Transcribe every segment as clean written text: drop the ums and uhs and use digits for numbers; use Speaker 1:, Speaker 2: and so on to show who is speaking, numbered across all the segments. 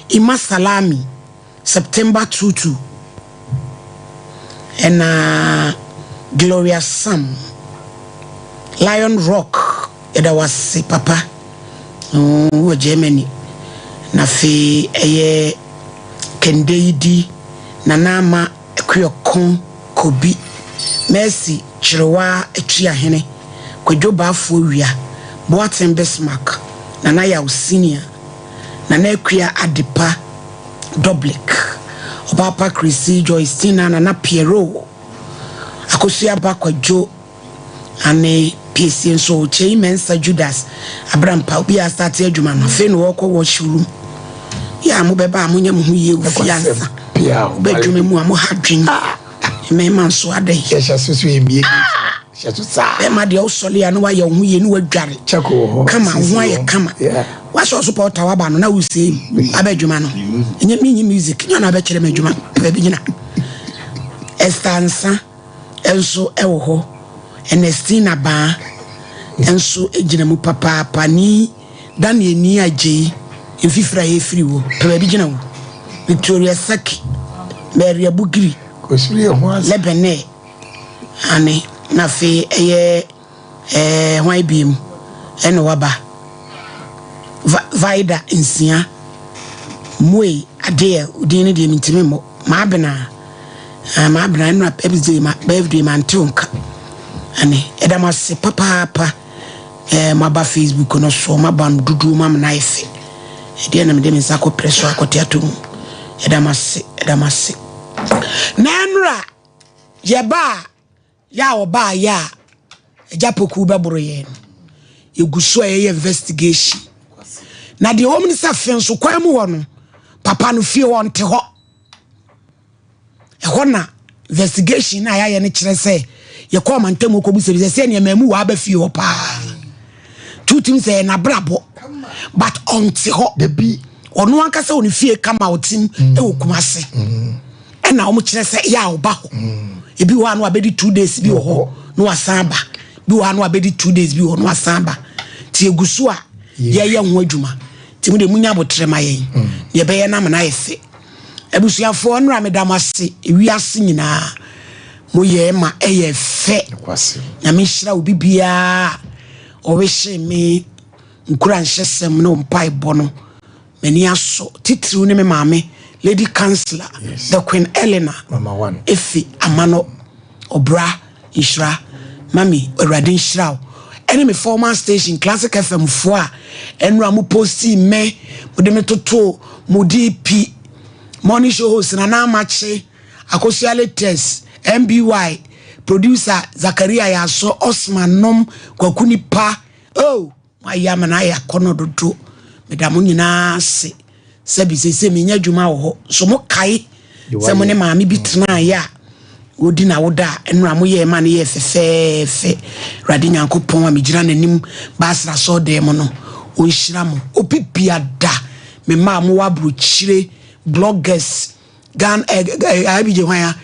Speaker 1: Ima Salami September 22 and Gloria Sam Lion Rock that was papa Germany na fe Kendeidi Nanama Ekuyokon Kobi Mercy Chirwa Echia Hene Kwejoba Furia Boaten Bismarck Nana ya senior Nana Ekuya Adipa Doblik Obapa Chrissy Joycina Nana Piero Akosia Bakwa Jo Ane PC so Che Mensa Judas Abraham Paubia started Juma no fe no woko washroom ya mo beba amunya mu ye ufiansa bedwume mu amu hadwen me man so adai
Speaker 2: ya susu embie shatu sa
Speaker 1: e ma de osole ya no wa ye hu ye no wadware
Speaker 2: chako
Speaker 1: kama hu aye kama wa so support wa ba no na usie abedwuma no enye mi music nya na be kire medwuma be nyina estansa enso ewo ho Ernestina ba enso ejina mu papa pani Daniel ni aje enfifra ye free wo pe bi gina wo Victoria Saki Mary Abugiri
Speaker 2: ko siri ho
Speaker 1: Lebene ane na fe eye hwan biem ene waba Vaida Nsia Moe ade udin de mintime mo ma bena no birthday ma ntonka ane edamase papa maba Facebook no so maba dudu mam na ife ede na me dem nsa ko presso akotiato edamase nanura yeba ya oba ya ejapoku beboro ye eguso ye investigation na de home minister fenso kwamu wo no papa no fie won te ho na investigation na ya ne kire se ye call mantem ko buse bi se ne mamu wa ba fie ho pa two things say na brabo but on te ho
Speaker 2: de bi
Speaker 1: ono anka se oni fie kama otim e wokumase e na o mo kire se ya oba ho e bi wa no abedi 2 days bi ho no asamba bi wa no abedi 2 days bi ho no asamba ti egusu a ye ho adwuma ti mu de munya botrema ye ye be ye na na yefe ebusuafo onra medamase ewiase nyina moye ma eye fe na me hira obi bia o we hye me nkura nhesem no mpai bono mani aso titiri ne me maame lady councillor the Queen Eleanor
Speaker 2: mama one
Speaker 1: efi amano obra ishra mami orade shira enemy former station classic FM fo a enra mu posti me mo de me toto mo DP morning show host na mache akosiale test MBY producer Zakaria Yaso Osman Nom kwakuni pa ayama na ya kono dodo medamu nyina se sabi se menya dwuma wo so mo kai se mo ne maami bitena ya odi na woda enra mo ye ma ne ye fefefe rade nyankopon amegyina nanim basra so de mo no o nhira mo opipia da me ma mo wabro chire bloggers gan abije hwan ya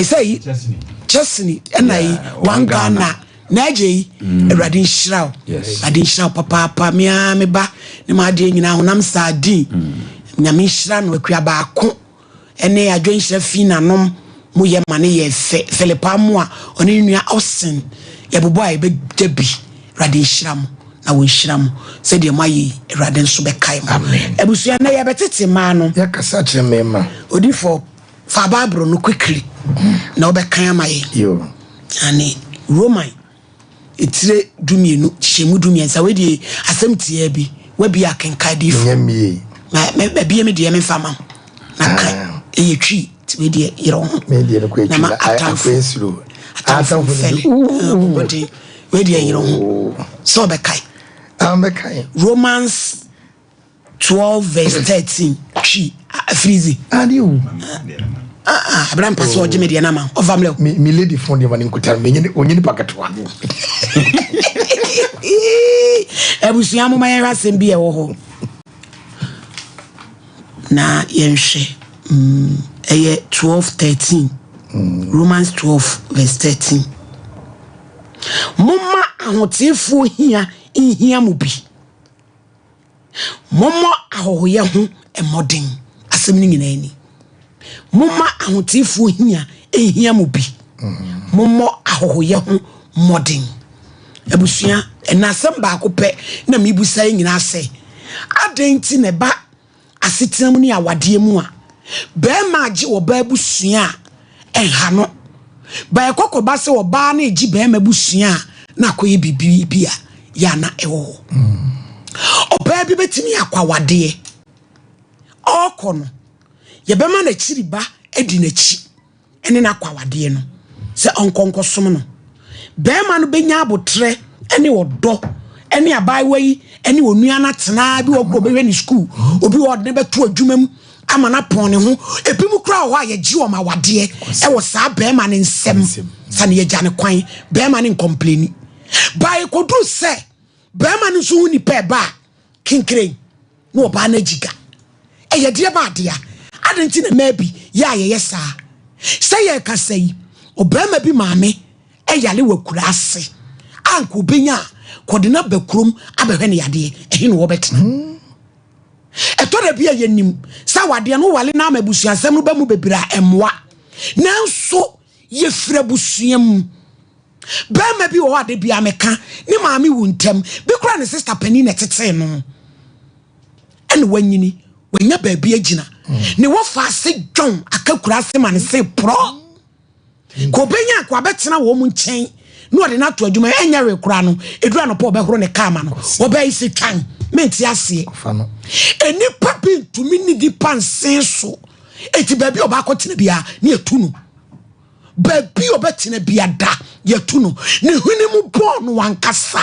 Speaker 1: say Chesney enai wangana naje erade nhira ade nhira papa me ba ne ma de nyina honam sadin nyame nhira no akua ba ko ene adwen nhira fi nanom mo ye mane ye Philippa mo a oni nua Osen ye bobo a be dabi rade nhira mo na wo nhira mo se de mayi erade nso be kai mo ebusua na ye betete ma no
Speaker 2: ya kasa kire mema
Speaker 1: odifo fa babro no quickly na obekan amaye
Speaker 2: yo
Speaker 1: ani Roman etire dumienu shemu dumiensa we die asemtie bi we bi akenka di fu
Speaker 2: nyamie
Speaker 1: me bi me die me fama na kan eyetwi ti we die yero
Speaker 2: me die no kwetwi na akwesiro atamfo
Speaker 1: body we die yero so bekai
Speaker 2: bekai
Speaker 1: Romans 12 verse 13 chi freezy
Speaker 2: adiu
Speaker 1: Abraham paso oje media na ma ovamle
Speaker 2: mi lady phone de mani nkutar me onyini paketwa
Speaker 1: ebusuya mo mayen rasem bi e wo ho na yenhwe eye 12:13 Romans 12 verse 13 mumma ahotifo hia mu bi Momo ahohoye ho emodern asem ni nyina ani momma ahotifu hia ehia mu bi momo ahohoye ho modern abusua enasem ba akopɛ na mibusa nyina ase adenti ne ba asetenam ni awade mu a be ma agi oba abusua enha no ba ekokoba se oba na egi be ma abusua na akoye bibia ya na ewo oba bi betimi akwawade okono ye be ma na chiriba edi na chi ene na akwawade no se onkonkosom no be ma no benya abotre ene odo ene abaiwa yi ene onua na tena bi ogro be ni school obi odne beto adwumam amana pon ne ho epimu kra ho aye gi o ma wade e wo sa be ma ne nsem sa ne ye gya ne kwan be ma ne complain bai kodu se be ma ne so ni pe ba kinkren no ba na giga e ye de ba de a adenti na maybe ya ye sa say ye ka say obema bi maame e yale wakura ase anko benya kodena bakrum abehwe ne yade ehe no wobetena eto da bia yenim sa wade no wale na mabusuasem no ba mu bebira emwa nanso ye fra busuam bema bi wo wade bia meka ni maame wuntem bi kura ne sister pani na tete no ene wanyini wanya ba bia gina ne wo fa se dwon akakura se ma ne se pro ko benya kwa betena wo mu nchen no ode na to adwuma enya rekura no edura no po obehoro ne kama no obai se twan menti ase eni papi tumi ni di pansen so eti ba bi oba akotena bia ne etunu ba bi obetena bia da yetu no ne huni mu bon wankasa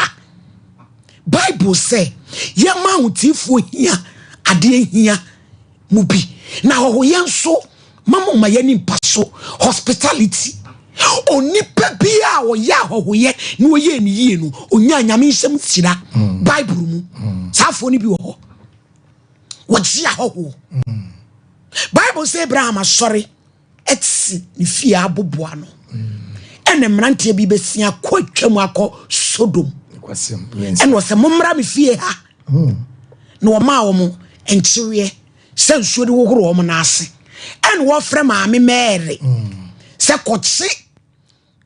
Speaker 1: Bible say ye ma hutifo hia ade hia mu bi na hohoye nso mama ma yani mpaso hospitality onipa bia wo ya hohoye ni wo ye ni yie no onya nyame nsem tira Bible mu safo ni bi wo wo gia hoho Bible say Abraham sorry etsi ni fia aboboa no ene mrantie bi besia kwatwam akọ Sodom ene wo se momra me fie ha no wo ma wo mo enchiwe se nsuo de wo horo wo mo na ase ene wo frɛ maame Mary se kochi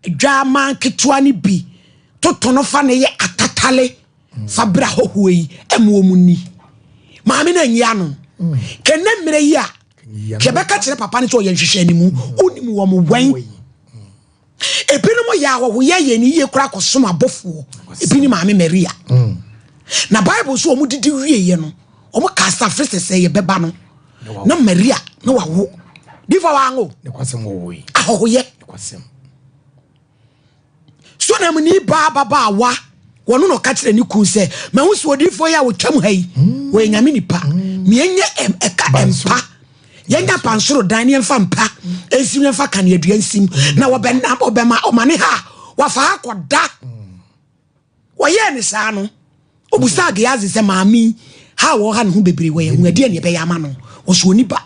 Speaker 1: dwama ketwa ni bi totono fa ne ye atatale fa bra hoho yi emo mu ni maame na nyia no kenne mire yi a kebeka kire papa ne so ye nhwehwe animu onimu wo mo wan ebinu ya wo ye ni ye kura kosom abofo ebinu maame Maria na Bible so omu didi wie ye no omu kasa frese se ye beba no na Maria na wawo difa wango ne kwasem wo yi ahoye kwasem so na mni ba wa wono no ka kire ni ku se ma hu so difo ya wo twam hai wo nyame nipa mienye eka empa yenya pansoro dan ne mfa mpa ensim ne mfa kan yadua nsim na wo benam obema omane ha wafa akoda wo ye ne sa no obusa gazi se maami ha wo ha ne ho bebre wo ye hu ade ne be ya ma no wo so ni ba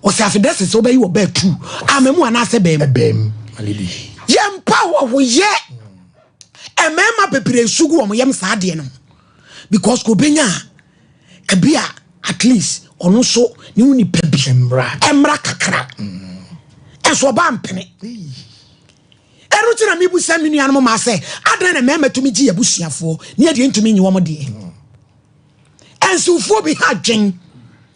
Speaker 1: o se afidese so be yi wo ba tu amamu ana se bem malidi yempa wo ye emema bebre sugu wo yem sa ade no because ko benya kabia at least ono so ni uni pebi emra kakra eso ba mpene eruti na mibu sa minu anmo ma se adan na mema tumi gi abusuafo ni ade ntumi nyi wo mo de ensufo bi ha dwen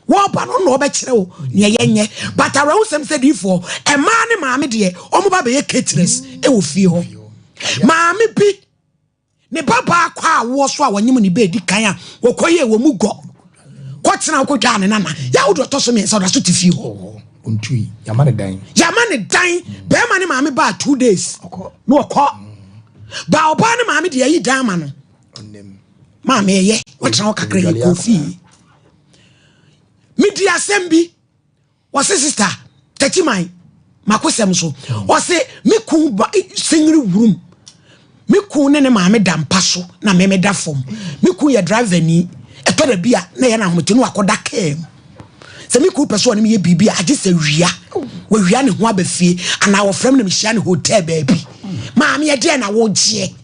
Speaker 1: wo ba no no be kire wo ni yenye but around some said ifo e ma ne maame de o mo ba be ye caterers e wo fie ho maame bi ne baba akwa wo so a wonyim ni be di kan a wo koye wo mu go kwatena ko dwa ne nana ya wo do to so me so da so ti fie ho ontui yamane dan be ma ne maame ba 2 days no ko ba oba ne maame de yi dan ma no onnem maame ye wotena wo kakra ye ko fie midi asembi wase sister Testimonies makosem so wase meku singri wurum meku ne maame dampa so na me da fom meku ye driver ni etoda bia na ye na homtenu akoda kem se meku person ne me ye bibia age se wia ne ho abafie ana wo frem ne me hia ne hotel baabi maame ye de na wo gie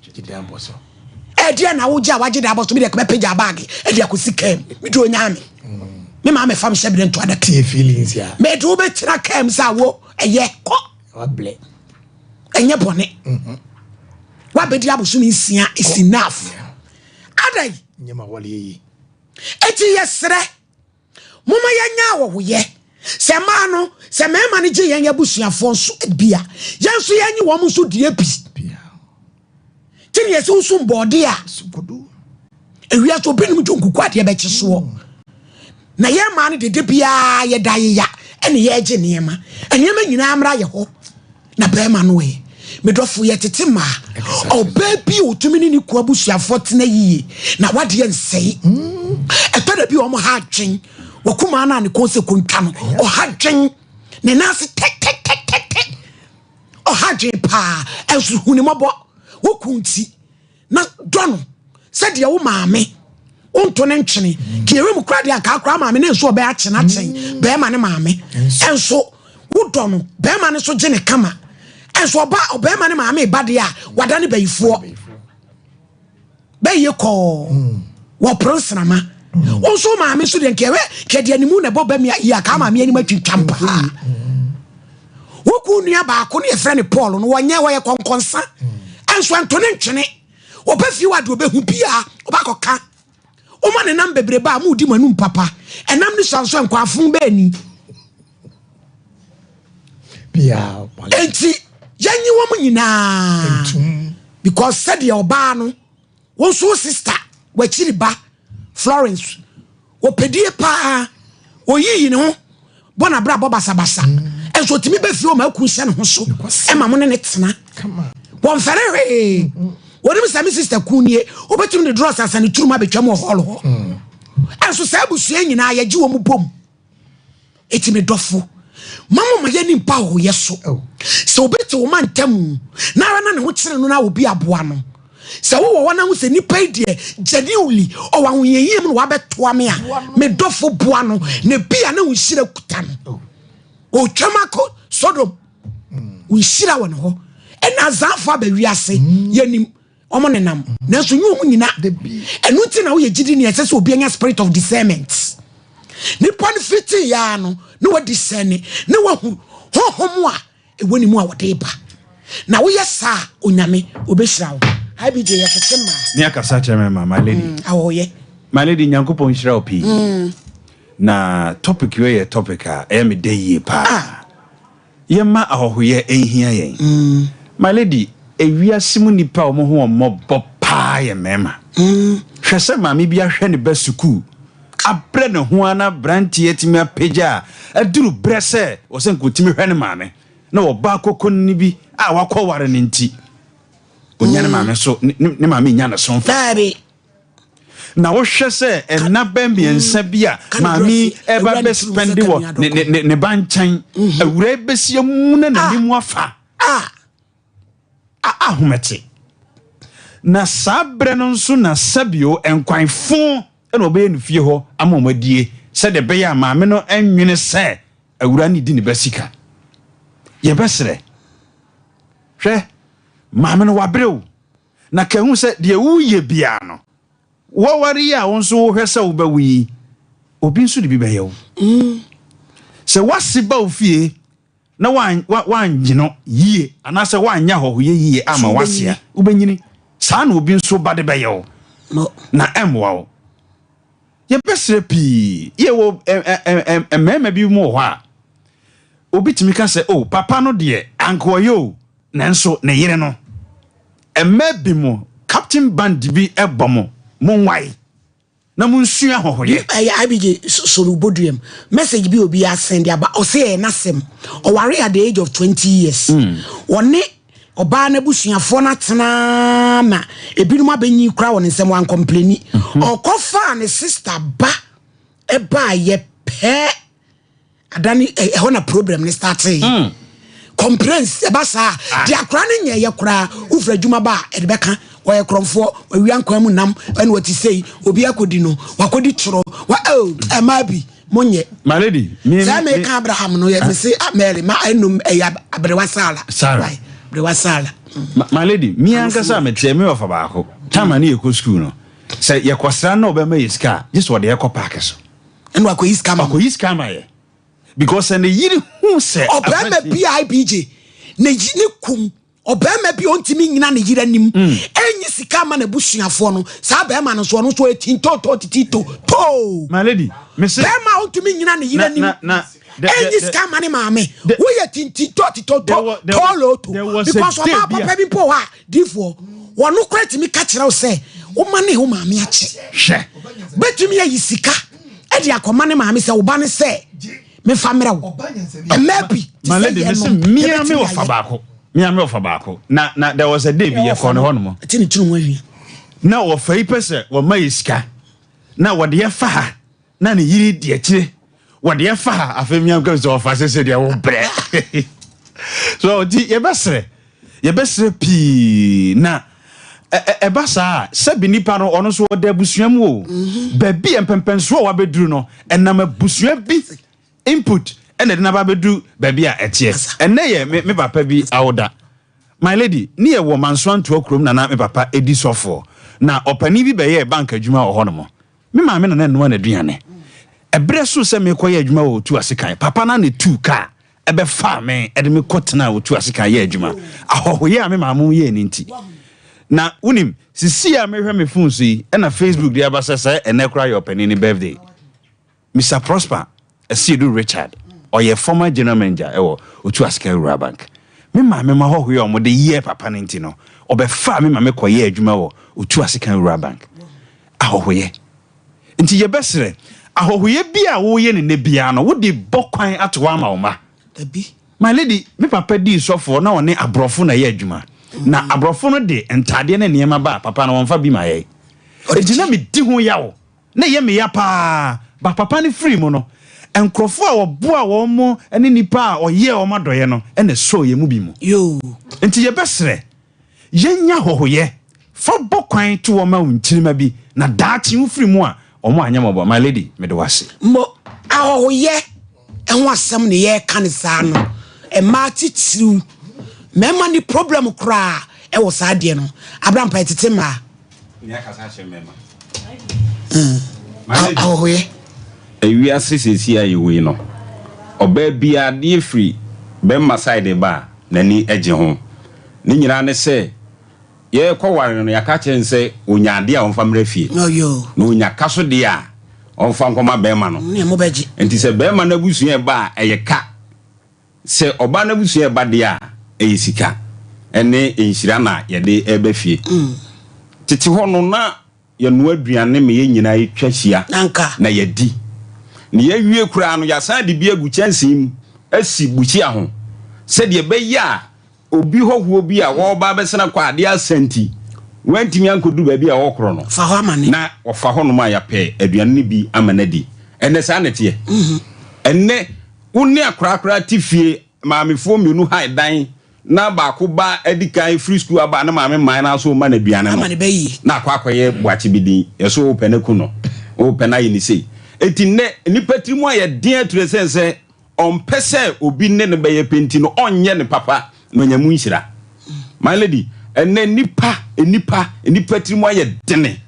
Speaker 1: dia na wo gia waje da boso me de ko page bag e dia ko sikam me do nyame me ma me fam shebe nto ada
Speaker 2: tie feelings ya
Speaker 1: me do be tira kam sa wo eye ko
Speaker 2: wable
Speaker 1: enye bone wa be dia boso ni sia is enough adai
Speaker 2: nyema wale yi
Speaker 1: eti yesre moma yanya wo ye se ma no se me ma ne je yanya busuafo nso bia yenso yanyi wo mo so die bi tini yesu so mbode a ewia to benim jonkuku ade be kyeso na ye ma ne de bia ye daye ya ene ye gye niema enema nyina amra ye ho na be ma no e medofo ye tete ma oba bi otumi ni ku abusuafo tena yiye na wade ensei eto da bi o mo ha adwen wakuma na ne konse kontwa no o hadwen ne nase tek o hadwen pa enso huni mobo wokunti na dono said ya wo maame onto ne ntwene kiyewe mu krade aka akra maame ne nso obe akyena kyen be ma ne maame enso wo dono be ma ne so gye ne kama enso oba obe ma ne maame bade a wada ne bayifo be ye ko wo prosrama onso maame so de nkewe kede animu na boba mi ya ka maame ani matwitwampa woku nua ba ko ne efre ne Paul no wonye wo ye konkonsa enso antone ntwene obafi wade obehu bia obakoka o ma ne nam bebre ba mu di manum papa enam ne sanso enkwafun ba ni
Speaker 2: bia
Speaker 1: enti yanyi wo mu nyina because said your ba no won so sister wachiri ba Florence opedie pa oyiyi ne ho bona bra bobasa basa enso timi be fi o ma ku hye ne ho so e ma mo ne tena won fere woni mi sami sister kunie obetum ne dross asane turuma betwam hall ho enso sa busua nyina ya gi wo mu bom etimi dofo mama ma yani mpa ho yeso so obeti wo mantam na ara na ne ho kire no na obi aboa no se wo wona ho se nipa die genuinely o wa hoyeyim no wa betoa me a me dofo boa no ne bia na ho hire kuta no o twamako Sodom wo hira won ho ena zafa ba wiase yanim omo nenam na so nyu mu nyina enu ti na wo ye gidi ne ese so obi anya spirit of discernment ni pon fiti ya no no wa discern ne wa hu hohomu a ewoni mu a wode ba na wo yesa onyame obehira wo IBJ ya tetema
Speaker 3: ni akasa cheme my lady
Speaker 1: awoye
Speaker 3: my lady nyankopon hira opi na topic we ye topic a e me de yi pa ye ma ahohoye ehia yen my lady ewia simu nipa o mo ho mo pa ye mema hwese ma me bia hwe ne ba suku abre ne ho ana brantie timi apeja aduru brese o se nkotimi hwe ne maame na oba kokon ni bi a wakwaware ne nti onyane maame so ne maame nya ne so
Speaker 1: fabi
Speaker 3: na wo hwe se ena bambiensa bia maame eba be spend wo ne banchan awura besia mu na nimu afa ahumete na sabre no nso na sabio enkwanfo ena obe nu fie ho amomadie se de be ya maame no enwene se awura ni di ne basika ye besre hwe maame no wabreu na kahu se de wuye bia no wo wari ya wonso wo hwese wo bawi obi nso de bi be yew se wasiba ofie na wanyino yie anase wanya hohoye yie ama wasia ubenyini saa na obi nso bade be yew na emwo ye besre pi ye wo emema bi mu ho a obi timi ka se oh papa no de anko yo nanso ne yire no emebi mu captain band bi ebomo monwai na munsua hohoye
Speaker 1: IBJ soluboduem message bi obi asend aba o say na sem o ware at the age of 20 years woni oba na busuafo na tena ma ebinum abenyi kura woni nsem wan complaini o kofa ne sister ba e ba ye pe adani ho na problem ne start complaints e ba sa dia kura ne nye ye kura ufra djuma ba e de beka oye kromfo owian kwan mu nam ene wati sei obi akodi no wakodi turo wa amabi monye
Speaker 3: my lady me
Speaker 1: ka Abraham no ye me say Mary ma enum abrewa sala
Speaker 3: right
Speaker 1: abrewa sala
Speaker 3: my lady me anka sa me tie me ofa ba ko time ani e ko school no say ye kwasra na obema yiska just what dey ko park so
Speaker 1: and wa ko yiska
Speaker 3: ma ye because and the yiri hu say
Speaker 1: obema PIBJ na yini kum obema bi ontimi nyina na yira nim enyi sika ma na busuafo no sa bema no so etinto to
Speaker 3: my lady me say
Speaker 1: bema ontimi nyina na yira nim enyi sika ma ne maame wo ye tinto to because oma papa bi po ha difo wono kwati mi ka kire wo say wo mane wo maame achi
Speaker 3: hwe
Speaker 1: betumi ayi sika e de akoma ne maame say wo ba ne say me famira wo maybe
Speaker 3: my lady me say me ofa baako na there was a day be for no hono
Speaker 1: tini tunu wahi
Speaker 3: na wo fa ipese wo mai sika na wo de fa ha na ne yiri de akire wo de fa ha afemiam ka so fa se de wo bre so di ye besre pi na ebasa se bi nipa no ono so de abusuam wo ba bi empempenso wa beduru no enam abusua bi input and the number bedu baby a etie enne ye me papa bi awoda my lady ni ye wo manso to akrom na me papa edi sofo na opani bi be ye bank adwuma ho no mo me ma me na no na aduane ebre so se me koye adwuma wo tu asekan papa na ne tu ka ebe fa me ede me kotena wo tu asekan ye adwuma ahohoye a me ma mu ye ni nti na unim sisi a me hwe me phone so yi na Facebook dia ba sese enne kra your opani ni birthday Mr Prosper Asidu Richard or your former general manager ewo otu aska Rural Bank me ma ho hwe o mo de ye papa nti no obefa me ma me koye adwuma wo otu aska Rural Bank ahohoye nti ye besere ahohoye bia wo ye ne bia no wo de bokwan atowa ma wo ma
Speaker 1: abi
Speaker 3: my lady me papa di sofo na one abrofo na ye adwuma na abrofo no de entade na niema ba papa na wonfa bi ma ye ejina me di ho yawo na ye me ya pa ba papa ni free mo no enkrofo a oboa wo mo ene nipa a oye o madoye no ene so ye mu bi mu
Speaker 1: yo
Speaker 3: enti ye besere yenya hohoye fa bokwan to wo ma unchirima bi na daachi ufiri mu a omo anya mo my lady me de wase
Speaker 1: mo ahohoye enwo asem ne ye ka ne sa no e ma titiru mema ni problem kra e wo sa de no Abraham pa tete ma
Speaker 3: ni aka sa che mema
Speaker 1: ahohoye
Speaker 4: ewi asesesi ayewe no oba bia de free be ma side ba nani eje ho ni nyira ne se ye kwaware no yaka chen se onyade a onfa mrafie
Speaker 1: no yo
Speaker 4: no onyaka so de a onfa nkoma be ma no
Speaker 1: ne mo beji
Speaker 4: enti se be ma na busuye ba eye ka se oba na busuye ba de a eye sika ene enhira na ye de ebe fie titi ho no na ye no aduane me ye nyina etwa hia na ye di ni ye wie kura no ya san de bi agu chansim asi buchi aho se de be ya obi hoho bi a wo ba besena kwa ade asanti wantimi ankodu ba bi a wo kro no
Speaker 1: fa ho amane
Speaker 4: na wo fa ho no ma ya pe aduane bi amanadi ene sa na tie enne wonni akra tifie maamefo mienu hai dan na ba ko ba edikan free school aba na maame man na so ma na aduane no na akwakoye boache bidin yeso openeku no opena yi ni sei etine nipa trimu aye den ature sense on pese obi ne ne beye penti no onye ne papa no nyamu nhira my lady enne nipa trimu aye dene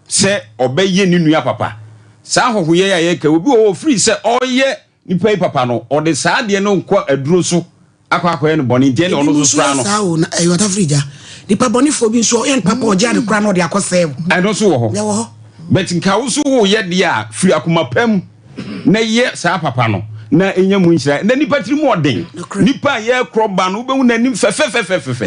Speaker 4: se obeye ni nua papa sa hohoye ya ye ka obi o free se oye nipa yi papa no o de sa de no nkwa aduro so akwakoye no boni je ne ono so fra no
Speaker 1: sa o na e wata frija nipa boni fo bi so yen papa o ja de kra no de akose
Speaker 4: I don't so ho
Speaker 1: ya wo
Speaker 4: but nka wo so wo ye de a free akomapam na ye sa papa no na enya mu nhira na nipa trimu oden nipa ye kroba no be hu na nim fefefefefe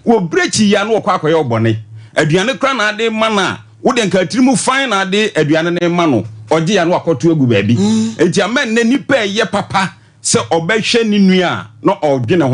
Speaker 4: wo brechi ya no akwakoye obone aduane kra na ade mana wo de nka trimu fine na ade aduane ne ma no oje ya no akoto agu ba bi enti amen na nipa ye papa se obehwe ni nua no odwene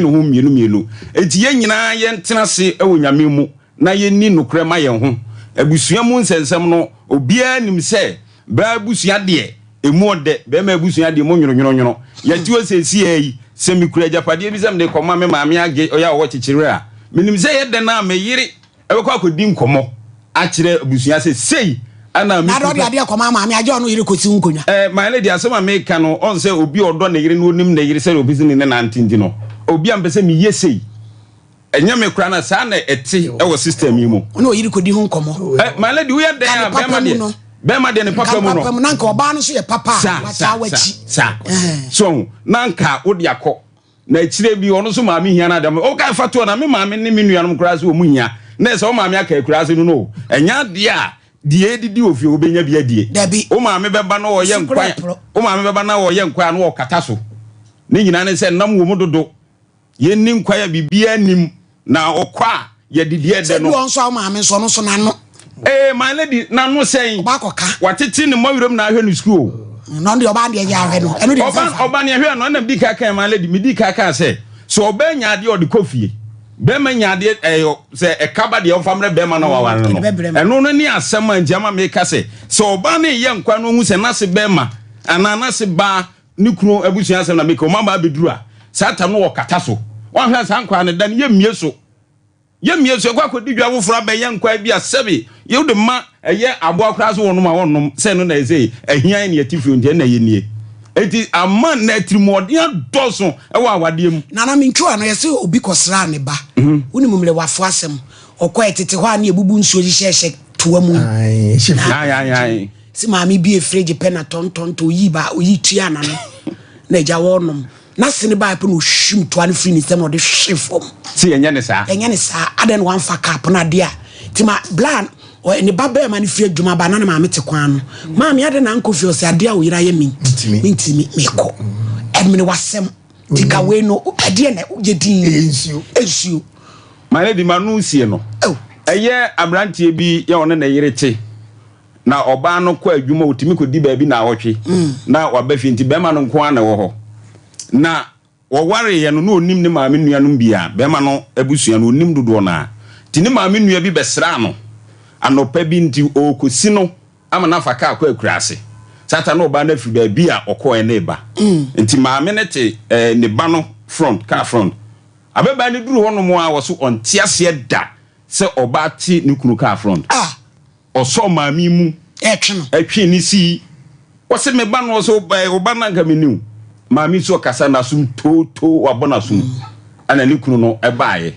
Speaker 4: ho mienu enti ye nyina ye ntena se ewo nyame mu na ye ni nokre ma ye ho abusua mu nsensem no obia nim se ba abusua de emu ode be ma abusua de mo nwono ya ti o sesi yi se mi kura japade bi sem de koma me maame age oya wo chichire a minim se ye de na me yiri ebekwa akodi nkomo a kire abusua se sei ana mi
Speaker 1: na do de koma maame age ono yiri kosi nkonya
Speaker 4: my lady asema me ka no on se obi odo na yiri no nim na yiri se obi zini ne na ntindi no obi am be se mi ye sei enya me kura na sa na eti e wo system yi mu
Speaker 1: no yiri kodi ho nkomo
Speaker 4: my lady we are there be ma de ne papa mu no
Speaker 1: papa mu nanka oba no so ye papa wacha wachi
Speaker 4: so nanka wo de akọ na chire bi ono so maami hia na dem o ka fato na me maami ne me nua no kura so o mu hia na so o maami aka kura so no enya de a die didi ofie obenya bia die o maami beba na o ye nkwan o maami beba na o ye nkwan na o kata so ne nyina ne se nam wo mu dodo ye ni nkwan ya bibia nim na okwa ye didi e de no
Speaker 1: so so o maami so no so na no
Speaker 4: my lady na no say
Speaker 1: oba koka
Speaker 4: watete ne mawuram na ahwe no school
Speaker 1: no ndi oba de ya ahwe no eno de
Speaker 4: oba ne ahwe no na bi kaka my lady mi di kaka say so oba nya de odi kofie be ma nya de say e kaba de omfamre be ma na waware no eno no ni asem anjama me ka say so oba ne ye nkwa no hu say na se be ma ana na se ba ni kunu abusua asem na me ko mama beduru a satan no wakata so wan hwa san kwa ne da ne ye mie so yemie so kwa kodi dwa wofura be ye nkwa bi asebe ye de ma eye abo akra so wonum a wonum se no na eze ahian ne atifi onje na ye nie eti ama na trimodian doso e wa awade mu
Speaker 1: na mi ntwa no yese obi kosra ne ba woni mumle wafo asem okwa etete ho a na ebubu nsuo hihye toa mu
Speaker 4: ai
Speaker 1: si maami bi efreje pena tonton to yi ba oyi tua na no na ja wonum na sene ba pe no hwim to an free ni sem no de hwefom
Speaker 4: si enye ne sa
Speaker 1: aden wan fa cap na de a tima blan o ne baba ma ne fie dwuma ba na maami te kwan no maami ade na nkofi o se ade a o yira ye mintimi meko edmene wasem tika we no ade na je din ensuo
Speaker 4: my lady manu sie no eye abrantie bi ye one na yirete na oba no kwa adwuma otimi ko di ba bi na awotwe na wabafi nti be ma no nko ana wo ho na waware ye no onim ne maame nuanom bia be ma no abusua no onim dodo na ti ne maame nua bi besra no anopa bi nti okosi no ama na faka akwa akurase sata no ba na fi ba bi a okoe ne ba nti maame ne te ne ba no front car front abeba ne duru hono mo a wo so ontiase da se oba ti ne kunu car front oso maame mu etwe ni si wo se me ba no so oba na nka menu maami so kasa na sum to wabona sum ana ni kunu no ebaaye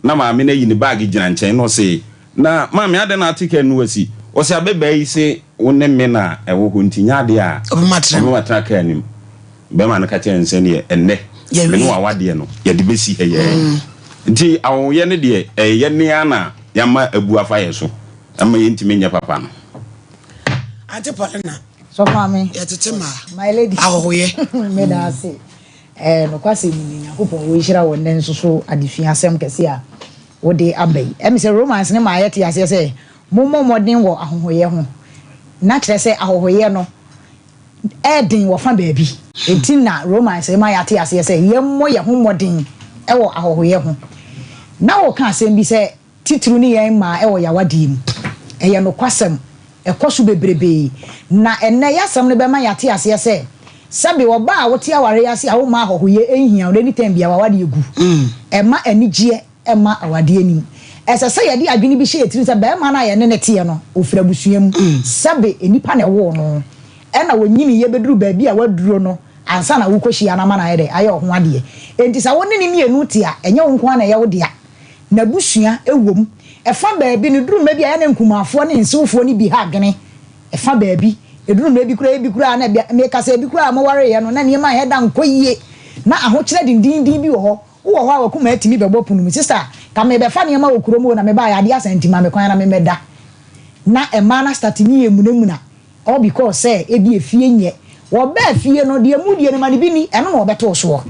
Speaker 4: na maami na yi ni bag gina nchen no se na maami ade na atike no wasi o se abeba yi se wonne me na ewo ho ntinya de a obematra ka anim be ma na ka chen nse ne enne me no awade no ye de besi heye nti awo ye ne de ye ne ana yama abu afa ye so ama ye ntime nya papa no
Speaker 1: ante polena
Speaker 5: so mami
Speaker 1: yetema
Speaker 5: my lady
Speaker 1: ahoye
Speaker 5: me da say no kwase ni yakopon wo hira wonne nso so adefia asem kese a wo de abai em se romance ne ma yete ase se mommo modern wo ahohoye ho na kire se ahohoye no edin wo fa baabi enti na romance ma yate ase se yemmo ye ho modern e wo ahohoye ho na wo ka asem bi se titru ni yen ma e wo yawadim e ye no kwasem ekosu bebrebe na enne yasam ne be ma yate ase se sabi wo ba wote aware ase a wo ma ahohoye ehia o anytime bia wawade egu e ma anigye e ma awade anim ese se ye di adwene bi hye etiri se be ma na ye ne nete no ofira busuam sabi enipa ne wo no e na wonyini ye beduru ba bi a waduro no ansa na wo kohia na ma na ye de aye ho ade enti sa wo ne ni mienu ti a enye wo nko na ye wo de a na busua ewom efa baabi ne duru ma bi a ne nkumafo ne nsewfo ne bi ha gene efa baabi eduru ma bi kura na me kasa bi kura mo ware ye no na ne ma he da nkoyie na ahokyere dindin bi wo ho a wakuma atimi bebo punu sister ka me be fa ne ma okuro mu na me ba ya de asantima me kwan na me meda na e ma na start ni emunamuna all because say e bi efie nye wo ba fie no de mu de ne ma ne bi ni eno no obeto so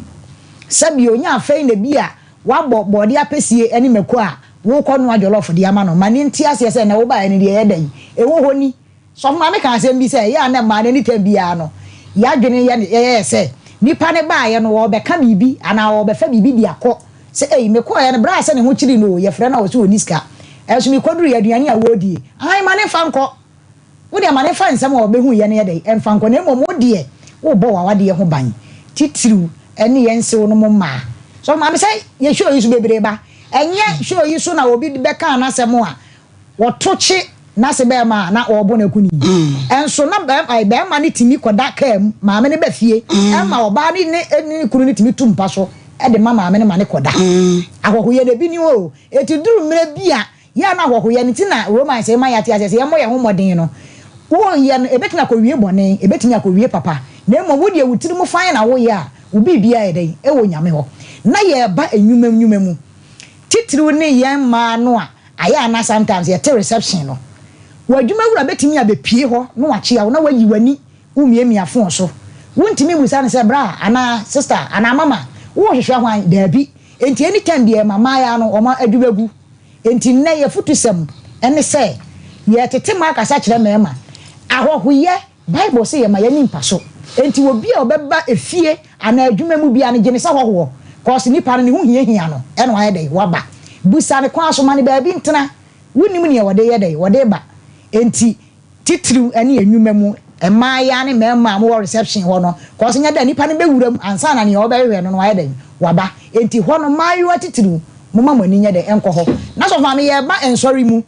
Speaker 5: sabi onya afei na bi a wa bode apesie eni meko a wo kɔ no adwolofo de ama no ma ne ntia se se na wo ba ne de ye dan e wo honi so ma me ka asem bi se ya na ma ne ni tabia no ya dwene ye se nipa ne ba ye no wo be ka bibi ana wo be fa bibi di akɔ se meko ye ne bra se ne ho kiri no ye frɛ na wo se oniska e so mi koduru ya aduane a wo die ai ma ne fa nkɔ wo de ma ne fa nsɛm wo be hu ye ne ye dan fa nkɔ na mo die wo bɔ wa wade ye ho ban titiru ene ye nsew no mo ma so ma me se ye show yisu bebre ba enye show yisu na obi be ka na asɛm a wo tochi na se be ma na obo na kuni enso na be ma ne timi koda kam ma me ne ba fie e ma oba ni kunu ni timi tumpa so e de mama me ne ma ne koda ahohoye de bi ni o eti duru mre bia ya na ahohoye ni ti na romance e ma ya ti asese ye mo ye ho modin no wo ye no ebetina ko wie bone ebetinya ko wie papa na mo wo de wutiri mu fan na wo ye a ubi bia ye den e wo nyame ho na ye ba enwuma mu titiri ne ye ma no a aya na sometimes ye reception no wadwuma wura betimi abepie ho no wachi a na wayi wani umiemia fon so wontimi busa ne se bra ana sister ana mama wo hwehwe hwan daabi enti anytime bia mama ya no oma adubegu enti nne ye futusem ene se ye tete ma kasa kire mema ahohoye bible say ye ma yani mpaso enti obi a obeba efie ana adwuma mu bia ne gene sa hoho cause nipa ne hu hia no ene wa ye dai waba busa ne kwa so ma ne baabi ntena wonim ne ye wode ye dai wode ba enti titiriw ene enwuma mu emaya ne mema mo reception ho no cause nya da nipa ne bewuram ansa na ne obehwe no wa ye dai waba enti ho no mayu atitiriw mo ma mani nya de enko ho na so fa me ye ba ensori mu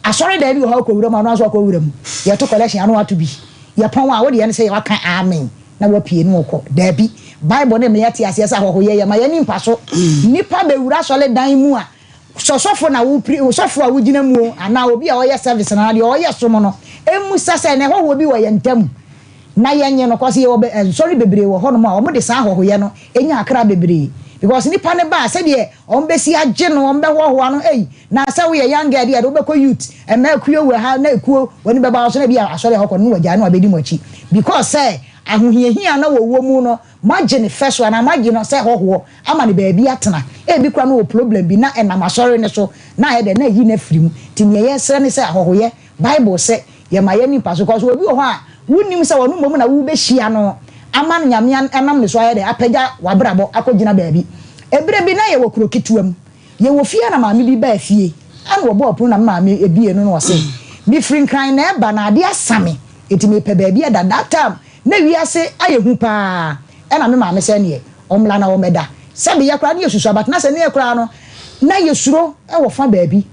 Speaker 5: asori da bi ho ko wuram anu aso ko wuram ye to collection anu atu bi ye pon wa wo de ye ne say wa kan amen na wa pie no ko da bi bible ne me yati ase sa ho ye ma ye ni mpaso nipa bewura sole dan mu a sosofo na wo pri sosofo a wo gina mu ana obi a wo ye service na de wo ye so mo no emu sasa ne ho wo bi wo ye ntam na ye nye no kwase ye wo sorry bebre wo ho no ma o mo de sa ho ye no enya akra bebre because nipa ne ba se de on be si age no on be ho no na sa wo ye young girl de wo be ko youth e ma kuo we ha na kuo woni be ba so na bi asore ho ko no wagya no abedi mochi because say ahohiahia na wo mu no magine first one na magine say ho ama ne ba bi atena bi kwa no problem bi na enam asore ne so na ye de na yi na firim tinye ye sere ne say ahohoye bible say ye ma ye ni paso cause obi ho a wonim say wonu mom na wo be hia no ama nyame anam ne so aye de apagya wabrabo akogina ba bi ebire bi na ye wo kuro kituam ye wo fie na maame bi ba fie an wo bo opun na maame ebie no no se bi frin kran na eba na ade asame etimi pe ba bi da that time na wiase ayehu pa e na me maame se ne omla na omeda sabe ya kra ne yesusu abat na se ne kra no na yesuro e wo fa ba bi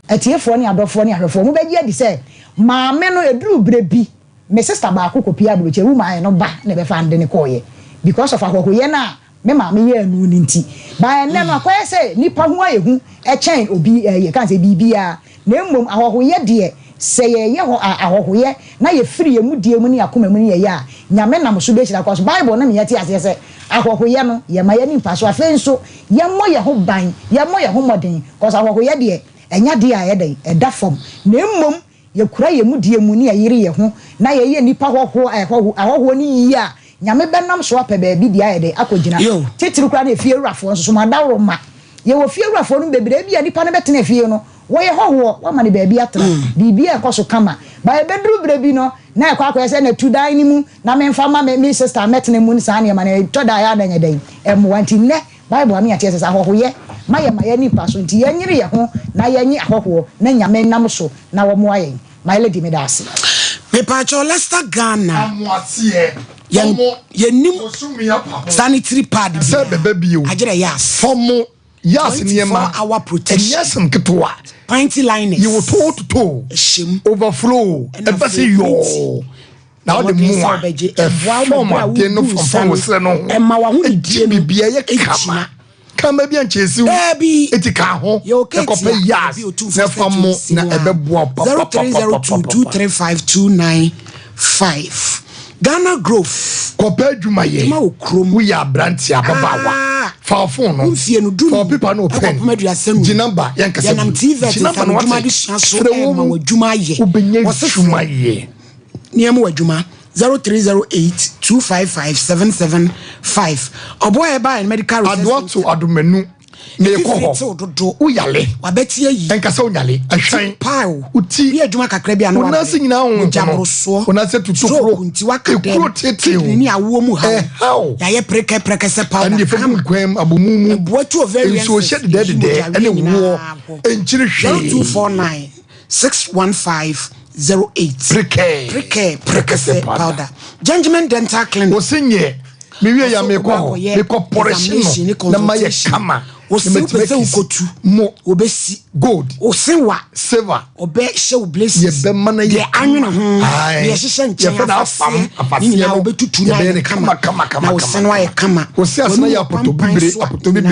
Speaker 5: atiefo ne adofo ne ahwefo mo beji adi se maame no eduru brebi me sister ba akoko pia do che woman no ba ne be fa ande ne koye because of ahohoye na me maame ye anu ni nti ba ene no akoye se nipa ho ayehu e chen obi ye kan se bibia na mmom ahohoye de se ye ho ahohoye na ye firi ye mu die mu ne akoma mu ne ye ya nyame nam so be hira cause bible na me yati ase se ahohoye no ye ma ye ni paso afenso ye mo ye ho ban ye mo ye ho modern cause ahohoye de enya de a ye de e da fom na mmom ye kura ye mu die mu ne ye yire ye ho na ye nipa ahoho ni yi a nyame benam so apɛ ba bi dia ye de akogina titiri kura na efie wurafo so ma dawro ma ye wo fie wurafo no bebre bi a nipa na betena efie no wo ye hoho wa ma ne ba bi atra bibi e koso kama ba e bedru brebi no na e kwa akwa se na tu dan ni mu na me mfa ma me sister metena mu ni sa ne ma na to da ya na nya den e mo wanti ne bible ami ati se ahoho ye ma ye nipa so nti ye nyire ye ho na ye nyi ahoho na nyame nam so na wo mo ayen my lady me da ase
Speaker 1: me pa cho Leicester Ghana
Speaker 2: amoatie
Speaker 1: yenim sanitary pad
Speaker 2: se bebe bio
Speaker 1: agere yas
Speaker 2: fomo yas niema
Speaker 1: our protection
Speaker 2: yes mketwa
Speaker 1: pinty liners
Speaker 2: you will toe to toe
Speaker 1: shim
Speaker 2: overflow ebase yo now the more form de no from we se no
Speaker 1: e ma wa hu die no
Speaker 2: bibia ye kama bia nchesiu etika ho e kopa yas na fomo na ebeboa papa
Speaker 1: 0302235295 Ghana Grove
Speaker 2: kopa adwuma ye
Speaker 1: ma okrom
Speaker 2: we ya branti ababawa fa phone no for people no pen di number yankasa
Speaker 1: yanam TV
Speaker 2: number no
Speaker 1: adwuma de suaso e ma wadwuma ye
Speaker 2: wadwuma ye
Speaker 1: niam wadwuma 0308255775 oboy ba medical
Speaker 2: research adwo adomanu me ko ho uyale
Speaker 1: wabeti yi
Speaker 2: enkasa unyale ahwan
Speaker 1: pao
Speaker 2: uti
Speaker 1: bi adwuma kakra bia no
Speaker 2: unase nyina ho
Speaker 1: jamroso
Speaker 2: unase tutokro
Speaker 1: nti wakade
Speaker 2: ni
Speaker 1: awo mu ha ya ye preke se pao
Speaker 2: and the kwem abomumu
Speaker 1: boatu very
Speaker 2: so shed dead ene wo enchiri hwe
Speaker 1: 0249 61508 preke se powder Judgment Dental Clinic
Speaker 2: osenye me wie ya me ko portion na maye kama
Speaker 1: pese ukotu
Speaker 2: mo
Speaker 1: obesi
Speaker 2: gold
Speaker 1: osewa
Speaker 2: silver
Speaker 1: obe she blessings
Speaker 2: ye be mana ye
Speaker 1: anwene ho ye hyehyɛ nkyɛn afase ni na obetutu na ye kama na osenwa ye kama
Speaker 2: asena ya apotobibre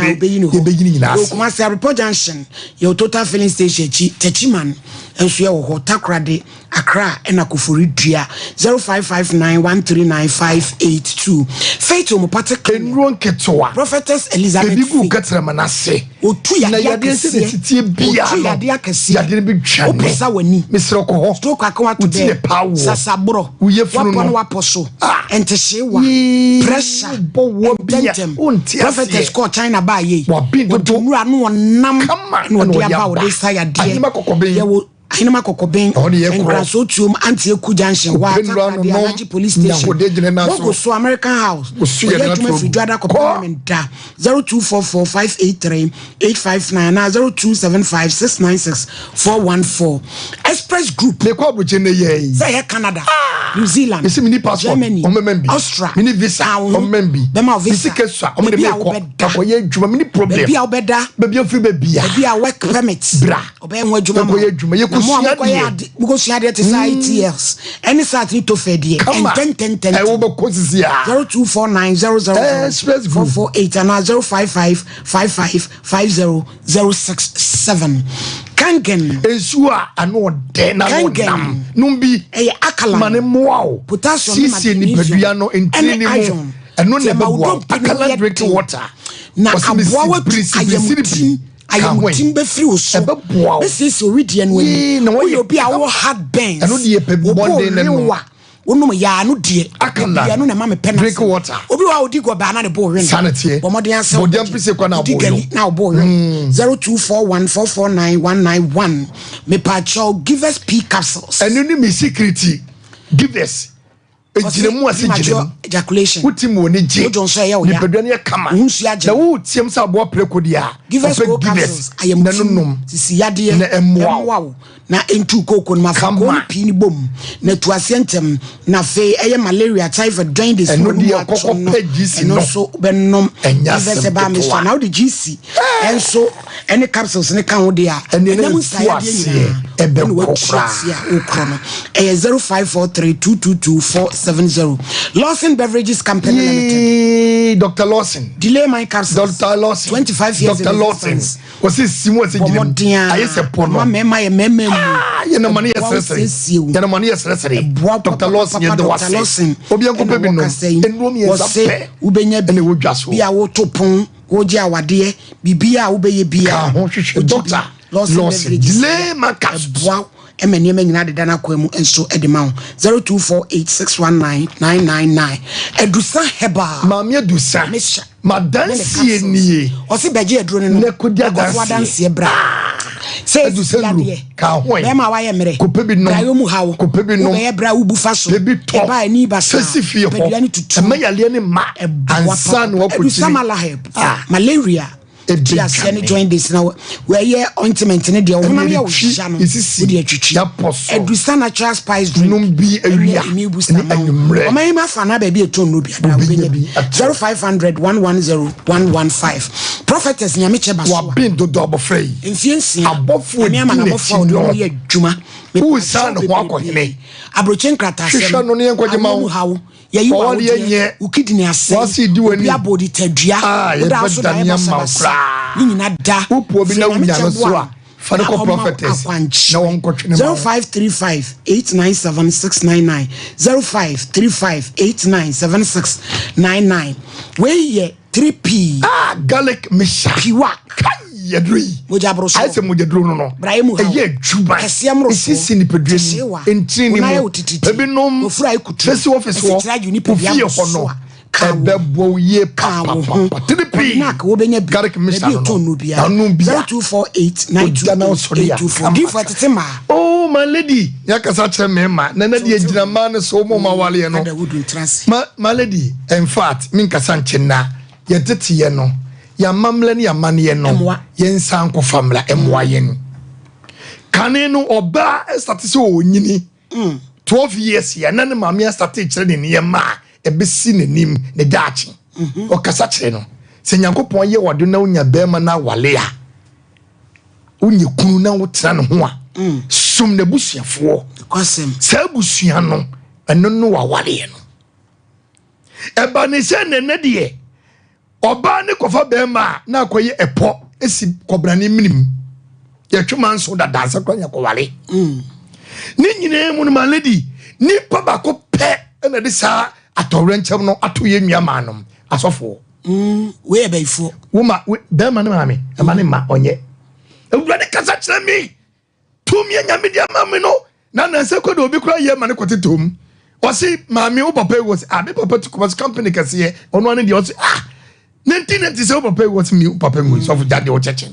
Speaker 2: ye begini nyina ase
Speaker 1: kuma se report junction ye total filling station chi techiman enso ye wo ho takrade Accra and Akufuri Dria 0559139582. Faith Omopate
Speaker 2: Enron Ketoa
Speaker 1: Prophetess Elizabeth
Speaker 2: Bibu Katra Manase
Speaker 1: Otu Yadia
Speaker 2: City Bia
Speaker 1: Yadia Kasi
Speaker 2: Yadia Big Chan
Speaker 1: Opesa Weni
Speaker 2: Mr. Koho
Speaker 1: Stroke Akawa to the power Sasabro Wapon Waposo and Teshewa Pressure Bentem Prophetess called China by ye Wabin no Nam no Diaba de Saya Dia Hinema Kokobin and Grasotum Anti-Eku Junction Water Police Station Bogo so American House Frijada Kopamen 0244-583-859 0275-696-414 Express Group Say Canada New Zealand Germany Austria
Speaker 2: Mini visa
Speaker 1: Bema visa
Speaker 2: Baby
Speaker 1: Obeda Baby work permits Obe Juma because you had it is ITS. Any certain to fed ye and 10 0249000448 and 055555067. Kangen
Speaker 2: Ezua ano dena
Speaker 1: Kangen
Speaker 2: numbi
Speaker 1: akala
Speaker 2: mane moao
Speaker 1: potassium
Speaker 2: ni peduano entini mo eno ne bebo akala drinking water
Speaker 1: na aboa ayam I am timber free so this is already and when you be our hard bands
Speaker 2: and the one day
Speaker 1: no ya no die
Speaker 2: akala
Speaker 1: no na ma me
Speaker 2: drink water
Speaker 1: obi wa odi go ba na the ball
Speaker 2: sanity
Speaker 1: bomodin ase
Speaker 2: bodiam pese kwa na ball
Speaker 1: now ball 0241449191 me pa cho give us P capsules
Speaker 2: and you me security give us ejinemu ase jinemu
Speaker 1: ejaculation
Speaker 2: utimu oni je
Speaker 1: ojo nso ye o ya
Speaker 2: nipadwane kama
Speaker 1: hunsu aje
Speaker 2: na wo tiem sa abo preko dia
Speaker 1: give us capsules ayam
Speaker 2: nanunum
Speaker 1: sisi yade
Speaker 2: na emwa
Speaker 1: na entu koko no mafako pini bom na tuasentem na fe eye malaria typhoid join this
Speaker 2: no dia koko pegisi no
Speaker 1: so benom invest ba me so now the GC enso any capsules ne kan wo dia enam sayade
Speaker 2: ebe kokra
Speaker 1: 0543222470 Lawson Beverages Company Limited
Speaker 2: Dr. Lawson
Speaker 1: delay my capsules
Speaker 2: Dr. Lawson
Speaker 1: 25 years
Speaker 2: Dr. Lawson was this simo se ginem ayese pono
Speaker 1: mama
Speaker 2: yana mani yesresere yana mani yesresere Dr. Lawson yende wase obi anko pe bi no enrom yesa
Speaker 1: ubenya
Speaker 2: ene wodwaso
Speaker 1: bia wo topon woji awade bibia ubeye bia
Speaker 2: Dr. Lawson delay my capsules
Speaker 1: emeni nyina de dana kwa mu enso edema 0248619999 edusa heba
Speaker 2: maami edusa
Speaker 1: mesha
Speaker 2: madansie nie
Speaker 1: osi beje eduro no
Speaker 2: nekodia
Speaker 1: dansie bra say
Speaker 2: edusa ka hoy
Speaker 1: be ma wa ye mere
Speaker 2: kopebi no
Speaker 1: brayo mu hawo
Speaker 2: kopebi no
Speaker 1: be bra ubufa so
Speaker 2: be
Speaker 1: ba ni basa
Speaker 2: pedua ni tutu emayale ni ma ansa no wakoti
Speaker 1: edusa malaria Yes, any join this now. Where ye ointment in the one year with Shano with the chichi. Edusa natural spice drink.
Speaker 2: Numbi area.
Speaker 1: Me booster. My mafana baby a tone ruby. 0500-110-115. Prophetess Nyamiche Baswa.
Speaker 2: Wabin do double free.
Speaker 1: In fiancé.
Speaker 2: Above food.
Speaker 1: Juma.
Speaker 2: Who is son of Wako Hine?
Speaker 1: Abrochen Krata.
Speaker 2: Shano near Quajama.
Speaker 1: How? Ya you are ye ukidini ase
Speaker 2: wasi do ani
Speaker 1: abodi tadua
Speaker 2: da so da nyama kra
Speaker 1: ni na da
Speaker 2: upo bi na wunya no so a fa no prophetess na won kotwene
Speaker 1: 0535897699 0535897699 we ye 3P
Speaker 2: garlic misha
Speaker 1: piwa
Speaker 2: yadri
Speaker 1: mojabro so
Speaker 2: ase mojadro no eye djuba sisi ni pedre entini mo ebi nom
Speaker 1: ofura ikutu
Speaker 2: sesi office wo ofie ho no ebebo ye papa tripi
Speaker 1: nak wo benya bi
Speaker 2: garlic misha no
Speaker 1: 0248922824 give it tema
Speaker 2: oh my lady yakasa kire me ma na de agina ma ne so mo ma wale no my lady in fact min kasa nchena yetete ye no ya mamle ni ya mane no yensa nko famla emwa yen kane no oba start se onyini 12 years ya na ne mame start kire ne ye ma ebesi nenim ne dachi o kasa kire no se Nyankopon ye wode na unya bema na wale a unye kunu na wotra ne ho a som na busuafo
Speaker 1: kwasem
Speaker 2: sa busua no eno no wawale no eba ne se ne de oba ne kofa bema na akoye epo esi kobrane minim ye twema nso da dansa kwa yakowale ni nyine mu no maledi ni pa ba ko pe na de sa atorenchem no atoye nnuama nom asofo
Speaker 1: we ebaifo
Speaker 2: woma bema ne mame amane ma onye ewurade kasa kire mi tumi nyame dia mame no na nanse ko de obi kura ye mane kotetom o si mame wo papa was abi papa to come company kase ono ane de o si 1997 papa was mi papa ngo so jade o cheche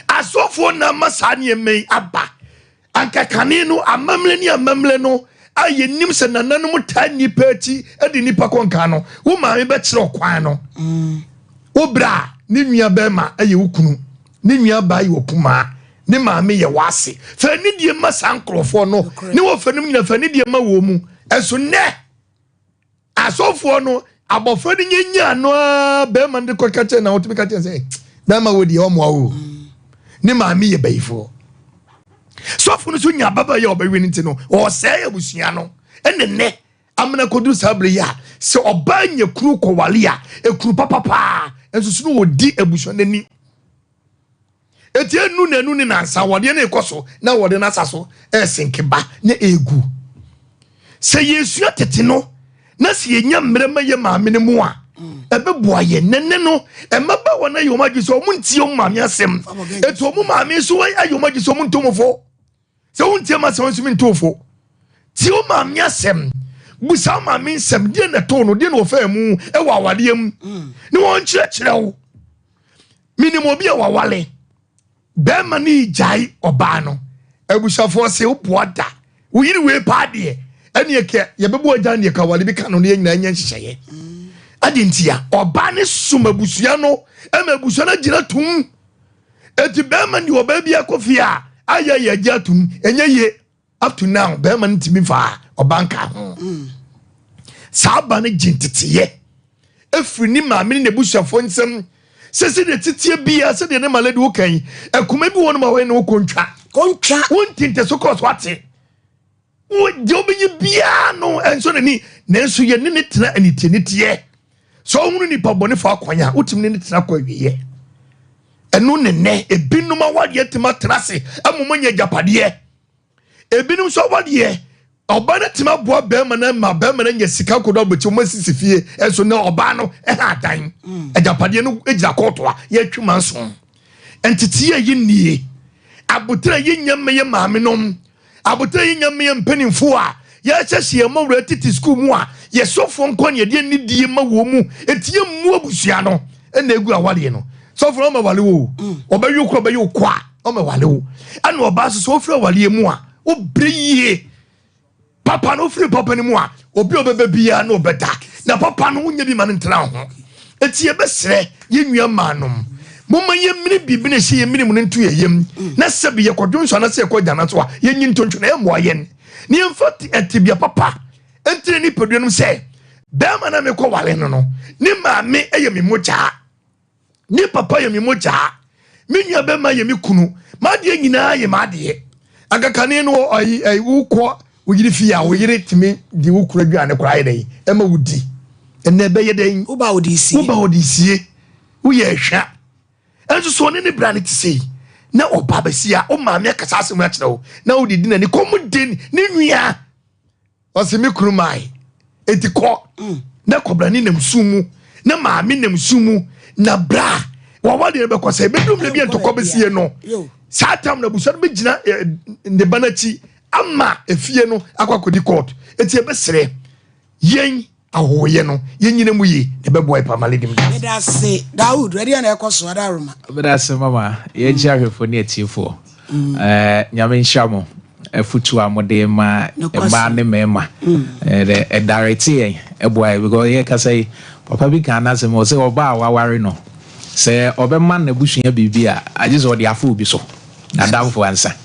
Speaker 2: asofo na masane me aba anka kane no amamle no aye nim se nananum ta nipa achi edi nipa konka no wo maame be kire okwan no obra ni nua bema aye wukunu ni nua ba yi opuma ni maame ye wase fa ni die masankrofo no ni wo fa nim nyina fa ni die ma wo mu eso ne asofo no abofra ni nyanya no bema ndi ko kache na otimi kache say bema wo die omo awo ni maame ye bayifo sofo no so nya baba ye obawe ni no o say abusua no enene amna kodu sabre ya se oba nya kru ko wale a ekru papa enso so no odi abusua nani eti enu ni nansa wode na ekoso na wode na saso esenkeba na egu se yesu atete no na se yenya mrema ye maame ne mu a ebeboa ye nene no emaba wona ye omagi so omuntie o maame asem eti o mu maame so aye omagi so omuntomofo se wontie ma se wonso mintofo ti o maame asem busa maame nsem die na to no die na ofa mu e wa awalem ni won kyerɛkyerɛ wo minimo bi e wa wale bema ni jai oba no ebusafo se upoda wo yiri we paade ene yeke ye bebo agya ne ka wale bi ka no ne nyina anya hyehyeye adintia oba ne suma busua no emabusua na gira tum eti bema ni oba bi akofia aya ye agya tum enye ye up to now bema ntimi fa oba nka ho saba ne gintetiye efri ni maame ne busafo nsem sese de titie bia se de ne maledi wo kan akuma bi wonu ma we ne wo kontwa wontinte so kos wate wo de obenyi bia no enso ne ni enso ye ne tena anitenitie so hunu ni pabone fa akwanya wotim ne tena kwa wiye eno ne ebinum awade atima trase amomanya japade ebinum so awade oba na tima boa bema na ma bema na nya sika kodo aboti mo sisifie enso na oba no adan ajapade no egira kotoa ye twuma nso entiti ye nie abotra ye nyame ye maame nom abotra ye nyame ye mpanimfo a ye hyehye mo wura titi school mu a ye sofo nkon ye de ni die ma wo mu etie mu abusua no na egu awale no sofo no ma wale wo obayi okro obayi okwa o ma wale wo ana oba so ofra wale mu a obriye papa no free papa ni mu a obi obebe bia na obeda na papa no nya bi man ntra ho eti ebesre ye nua manom momma ye mini bibi na hye ye mini mu ntu ye yem na sebi ye kodwonso na se ye kodjana so a ye nyi ntontwo na ye moa ye ni emfati etibia papa entire ni peduanum se be ma na me ko wale no ni maame eye me moja ni papa ye me moja me nua be ma ye me kunu ma de nyina ye ma de agakane no ai wo wogiri fia woyire timi di wukura dwane kura yedai ema wudi enne be yedai
Speaker 1: uba odisi wo ye hwa enso so ne brane ti sei na oba basia o maame kasa asem a kyerɛw na wodi di na ni komuden ni nua osimi kurumai etiko na kobrani nam sumu na maame nam sumu na bra wawade be kosa be dum na bi entoko besie no satam na buso be gina ne banachi ama efie no akwakodi court eti ebesere yen ahoye no yenyine mu yi ne beboy pamaledim
Speaker 5: da se Daud ready na ekoso adaroma
Speaker 6: da se mama ye jiafefo ne atifo nyame nhyamo efutu amode ma eba ne mema the direct yen eboy because ye ka say papa bi kan na se mo say oba aware no say obema na busua bibia age so de afo bi so adamfo ansa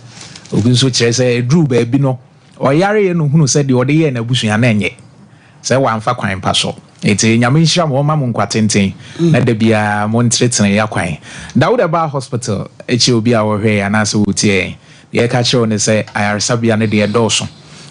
Speaker 6: obi nso kire say edru ba bi no oyare ye no hunu say de ode ye na busua na enye say wa amfa kwan pa so eti nyamenhira mo ma mo nkwatenten na da bia mo ntretene yakwan Dawuda Ba Hospital echi obi a wo hwe anase wotie ye ka che one say ayaresabia ne de doso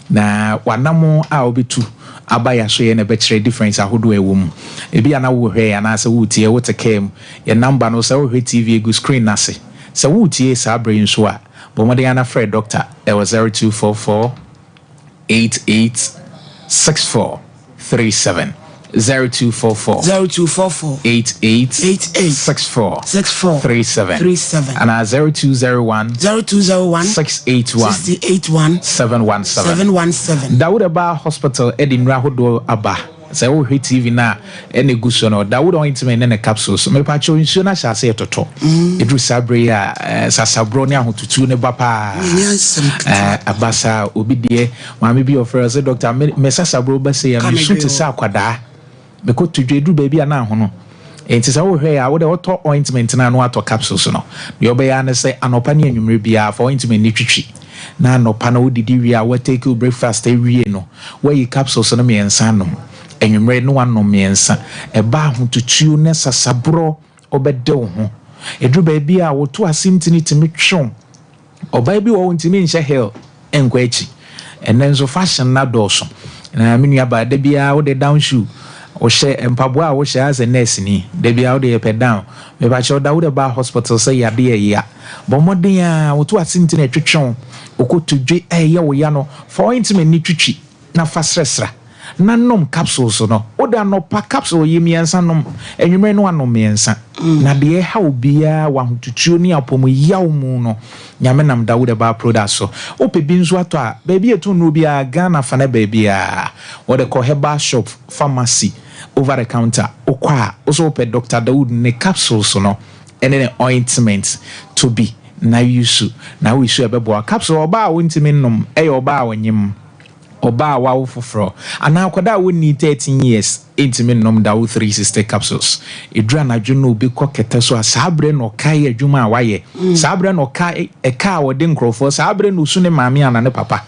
Speaker 6: na wanamo a obitu abaya so ye na be kire difference ahodo ewom ebi ana wo hwe anase wotie wote kem ye number no say wo hwe TV egu screen nase say wotie sa brain so a bomode ana Fred doctor it was 0244 886437 0244 8864 37 and 0201 681 717 Dawuda Ba Hospital Edinburgh Hodo Aba say wo hwe TV na ene guso no Dawuda ointment ne capsules me pa cho nsuo na sha se toto edru sabre ya sasabro ne ahotutu ne bapa abasa obi de maame bi offer say doctor me sasabro ba say ya me shoot say akwada me ko tudwe edru ba bi ana ho no enti say wo hwe ya wo de auto ointment na no auto capsules no de obeya ne say anopa ne anwumre bia for ointment ni twitwi na anopa na wo didi wi a wo take your breakfast ewie no where you capsules no me ensa no enwumre no wanom miensa eba ho tutuo ne sasabro obede wo ho edru ba bia wo to asimtini timi twon oba bi wo ntimi nhye hell enkwa echi enenzo fashion na doso na menua ba de bia wo de down shoe o she empabo a wo she as a nurse ni de bia wo de pe down me ba che Dawuda Ba Hospital say ya de ya bomodin a wo to asimtini twetwon okotudwe eye wo ya no for intimi ni twitwi na fasresra na nom capsules no oda no pa capsule yemiensa nom enwumre no anom miensa na de ha obia wa hotutuo ni apom yaw mu no nyame nam Dawuda Ba products so opebi nso ato a baby eto no bia Ghana fa na baby a what they call herbal shop pharmacy over the counter okwa also pe Dr. Dawood ne capsules no and then ointment to be na yusu na we should be capsule oba wintimi nom oba wanyim oba wa foforo ana akwada woni 13 years intimi nom da 360 capsules edra na dwo no bi kokete so asabre no kai adwuma waye sabre no kai eka wode nkrofo sabre no su ne maami ana ne papa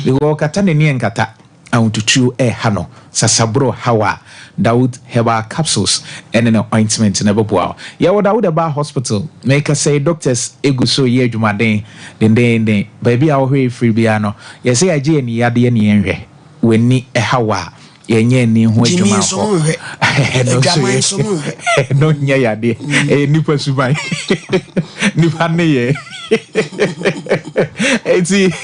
Speaker 6: bi wo kata ne ni nkata awututu hano sasabro hawa Dawood herbal capsules and an ointment na beboa ya wo Dawuda Ba Hospital make say doctors eguso ye adwumaden den baby a wo hwe free bia no ye say age ni yade ni enhwe weni hawa yenye ni ho adwuma ko no nya yade nipa suban nipa ne ye eti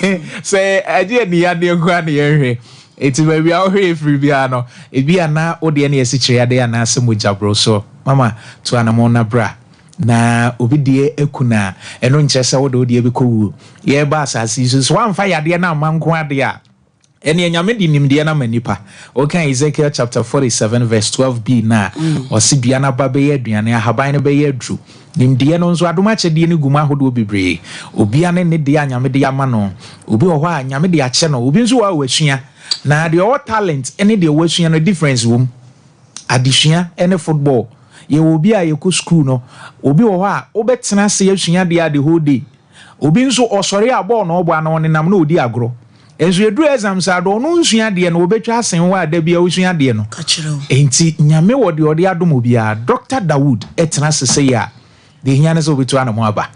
Speaker 6: say age ni yade ko an enhwe eti baby a hwe free bia no ebia na ode na esichire ade ya na asemujabro so mama to anamo na bra na obi die ekuna eno nkyese ode bi kowu ye ba asasi so wan fa yade na manko ade a ene enyame di nimde na manipa okay Ezekiel chapter 47 verse 12b na osibia na ba be aduane ahaban ne be adru nimde no nso adoma chede ne guma hodo bebre obia ne de anyame de ama no obi wo ho a anyame de ache no obi nso wa wasua na the all talent any the wasua no difference wom adisua any football ye obi a ye ko school no obi wo ho a obetena se yasua de the whole day obi nso osori abo no obo ana onenam na odi agro enso edu exams ado no nsua de no obetwa asen wa da bia osua de no enti nyame wo de odi adom obi a Dr. Dawood etena se ya de hiane so obetu ana mo aba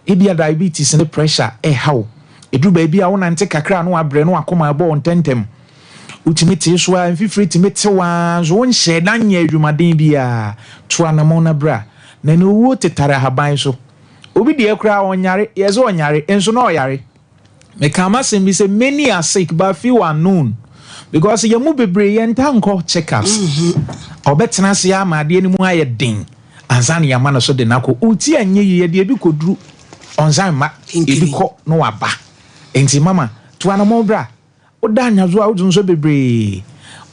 Speaker 6: ebia diabetes ne pressure how edu ba bia wona nte kakra no abre no akoma abo ontentem utimete so a mfifiri timete wa zo nhyɛ na nya adwumaden bia to anamo na bra na no wo tetare haban so obi de akra onyare yezo onyare enso na oyare me kama sem bi say many are sick but few are known because ye mu bebre ye ntanko checkups obetena se ya ma de ni mu aye den ansan ya ma no so de nako uti anye ye de bi koduru onsan ma ebi ko no waba enti mama to anamo bra oda nyazo a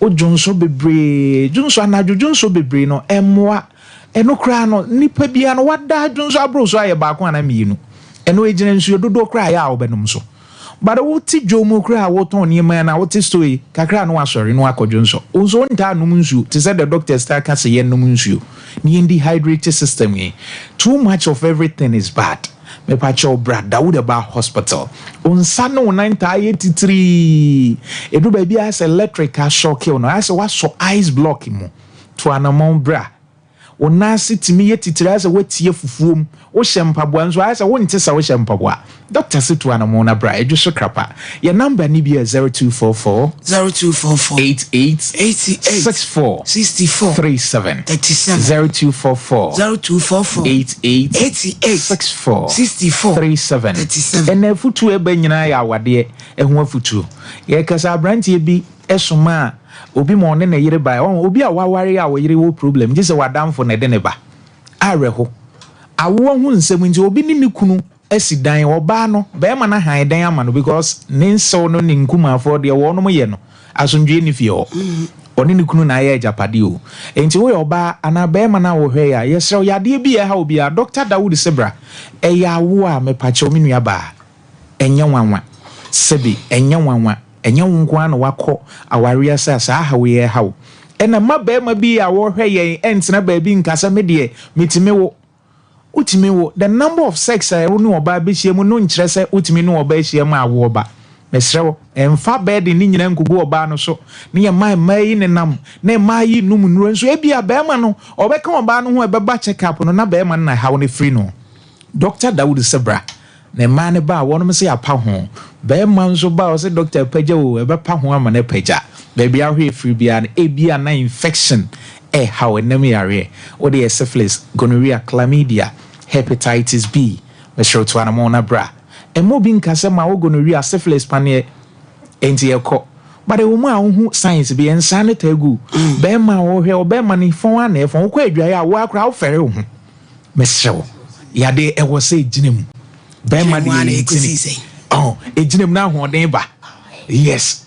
Speaker 6: ojunso bebre junso anajo junso bebre no emwa eno kra no nipa bia no wada junso abroso aye ba ko ana mienu eno ejina nsuo dodo kra ya obenom so but wo ti dwomu kra wo ton ni ma na wo ti story kakra no asori no akodwonso onso nta anum nsuo ti say the doctor start ka say yenum nsuo ni dehydrated system too much of everything is bad me pacho bra Dawuda Ba Hospital onsa no 983 edu ba bia as electrical shock no as what so ice block mu to anamon bra wo nase timi ye titira se watie fufuom wo hyempaboa nso ayesa wo ntesa wo hyempaboa doctor se to anamon na bra edwo so krapa your number ni bi 0244 88 64 37 0244 88 64 37 ene futu ebe nyina ya awade ehu afutu ye kasa brantie bi esoma obi mo ne yire ba obi a waware a wo yire wo problem je se wadamfo ne de ne ba areho awo hu nsem nti obi ni kunu asidan oba no be ma na han dan ama no because ninso no ni nkuma afo de wo no mo ye no asundwe ni fie o oni ni kunu na ya japade o enti wo oba ana be ma na wo hwe ya yesrew yade bi ha obi a Dr. Dawood Sebra ya wo a mepache omi nua ba enya wanwa sebi enya wanwa enya wonkwa na wakọ aware asasa ha we ye hawo ena mabe ma bi a wo hwe ye entena ba bi nkasa me de metime wo utime wo the number of sex I no oba be hie mu no nkyere se utime no oba hie mu awo oba mesrewo emfa bed ni nyina nkugu oba no so ne ye mai ne nam ne mai num nuro nso e bia be ma no obeka oba no ho ebeba check up no na be ma na hawo ne free no Dr. Dawood Sebra ne ma ne ba wono se apa ho be ma nso ba o se doctor pagya o e be pa ho ama ne pagya be bia hwe free bia na e bia na infection how enam yare o de syphilis gonorrhea chlamydia hepatitis B me show to anamona bra e mo bi nkase ma wo gonorrhea syphilis pane enti ekọ but e wo mu a wo science bi ensa ne tagu be ma wo hwe o be ma ni fon ana e fon ko adwa ya wo akra wo fere wo me show ya de e wo se ginemu be ma de ejinem na ho den ba yes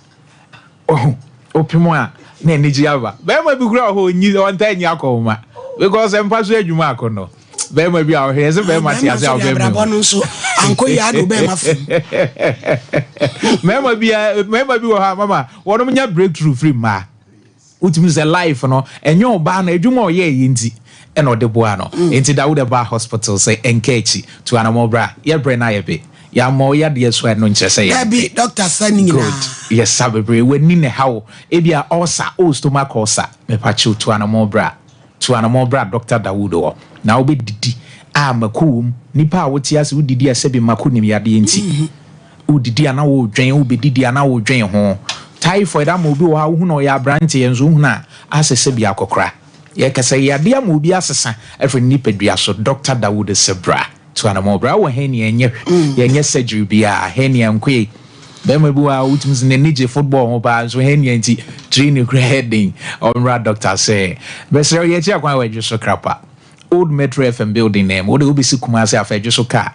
Speaker 6: opimo a na nijiaba be ma bi kura ho nyi on tan yakoma because empaso adwuma akono be ma bi a he se be ma ti ase a be ma
Speaker 1: no so anko ya do be ma fu
Speaker 6: me ma bi wo ha mama wono nya breakthrough free ma utimi se life no enyo oba na adwuma o ye yinti eno de boa no enti Dawood Ba hospital say enkechi to anamo bra ye bre na ye be ya mo ya de so no nkyere say ya
Speaker 1: be doctor sani na
Speaker 6: yes sabebre we ni ne hawo e bia ulcer o stomach ulcer me pa chi to anamo bra Dr. Dawood o na obi didi a makum nipa a wotia se udidi asebi makunim yade enti udidi ana wo dwen obedidi ana wo dwen ho typhoid am obi wo ha hu no ya branche enzo hu na asese bia kokora ye kasa yade am obi asesa efre nipa dua so Dr. Dawood Sebra to anamo bra wo heni enye surgery bia heni ankwe bema bi wa utumzi ne nije football ho ba so heni enti training heading on doctor say besero ye chi akwan wa so krapa old Metro FM building name wo de obi sikumase afa so car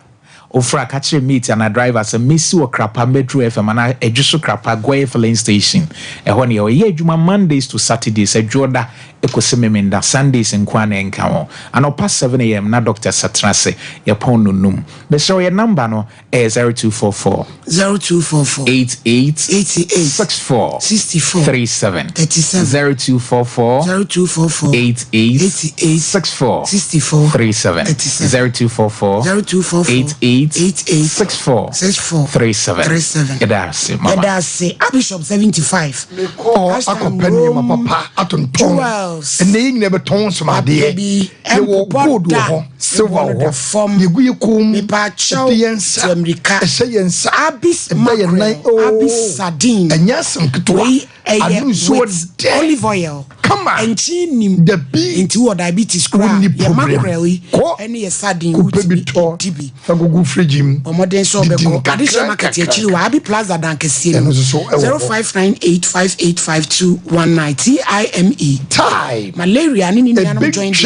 Speaker 6: ofra catch meet and a driver say mesi wo krapa Metro FM ana so krapa goye filling station e ho ne ye adwuma Mondays to Saturdays adwoda ekosememenda Sundays nkwana enka ho and past 7 am na Dr. Satrase ye pon num besero ye number no 0244 88 64 37 0244 88 64 37 0244 88 64 37 Kedasi mama
Speaker 1: Kedasi Bishop 75
Speaker 2: akopani ma papa atonton ene nyine beton somade ye wo gold ho silver ho yegu yekum
Speaker 1: pa chaw
Speaker 2: yensa
Speaker 1: America
Speaker 2: yensa
Speaker 1: abis mackerel abis sardine
Speaker 2: anyasem ketwa adum so
Speaker 1: olive oil
Speaker 2: come on
Speaker 1: enchinim
Speaker 2: the bee
Speaker 1: into diabetes crab ye mackerel eni ye sardine
Speaker 2: tibi fagogu fridgim
Speaker 1: omoden so be ko adisha market ye chiri wa abi plaza dan kese 0598585219 time malaria ni nyanam joint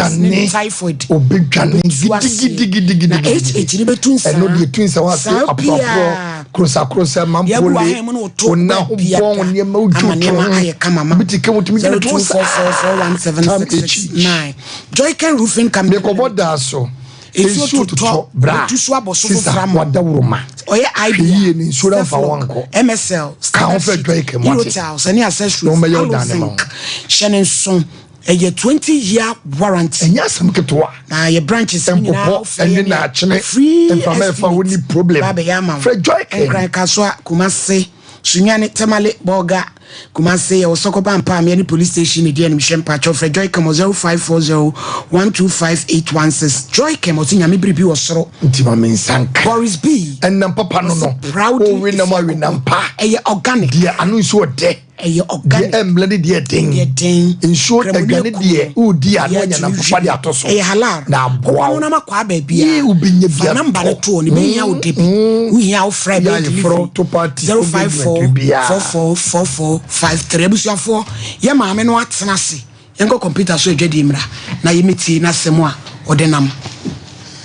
Speaker 1: typhoid
Speaker 2: obedwane gidi
Speaker 1: na HH ni betunsa
Speaker 2: eno de tunsa wa se apropro krosa mampole ona hobon ne ma ututu
Speaker 1: aye kama ma
Speaker 2: bitike mutumi de tunsa
Speaker 1: 4441769 Joyken roofing can
Speaker 2: be koboda so
Speaker 1: esu to bra tusu aboso from
Speaker 2: wadawroma
Speaker 1: oye
Speaker 2: IB ni insura fa wanko
Speaker 1: MSL
Speaker 2: ka fe Joyken mo
Speaker 1: hotels any accessories
Speaker 2: no me yodan
Speaker 1: shenen son a 20-year warranty
Speaker 2: enya sam ketwa
Speaker 1: na your branches
Speaker 2: and na chene and fa woni problem
Speaker 1: baba ya ma
Speaker 2: Joyken
Speaker 1: Nkran Kaswa Kumase Sunyane Temale Boga Kumase or Sokoban Pam, any police station, again, Mission Patch of Joy Camo 0540-125-816. Joy Camo, Yamibi or Soro. Boris B.
Speaker 2: And Papa no.
Speaker 1: Proudly,
Speaker 2: we no more Nampa.
Speaker 1: A organic.
Speaker 2: Dear, I know so dead.
Speaker 1: A organic.
Speaker 2: Bloody dear thing. In short, a gunny dear. Oh, dear, I know Papa Atoso. A halar. Now, Boana Quabe, be you be your number 2, me out deep. We have Fred to party 054-4444-53. 4 mamma no what's nasi. Yango computer so jedimra. Na yimiti na semwa odenam.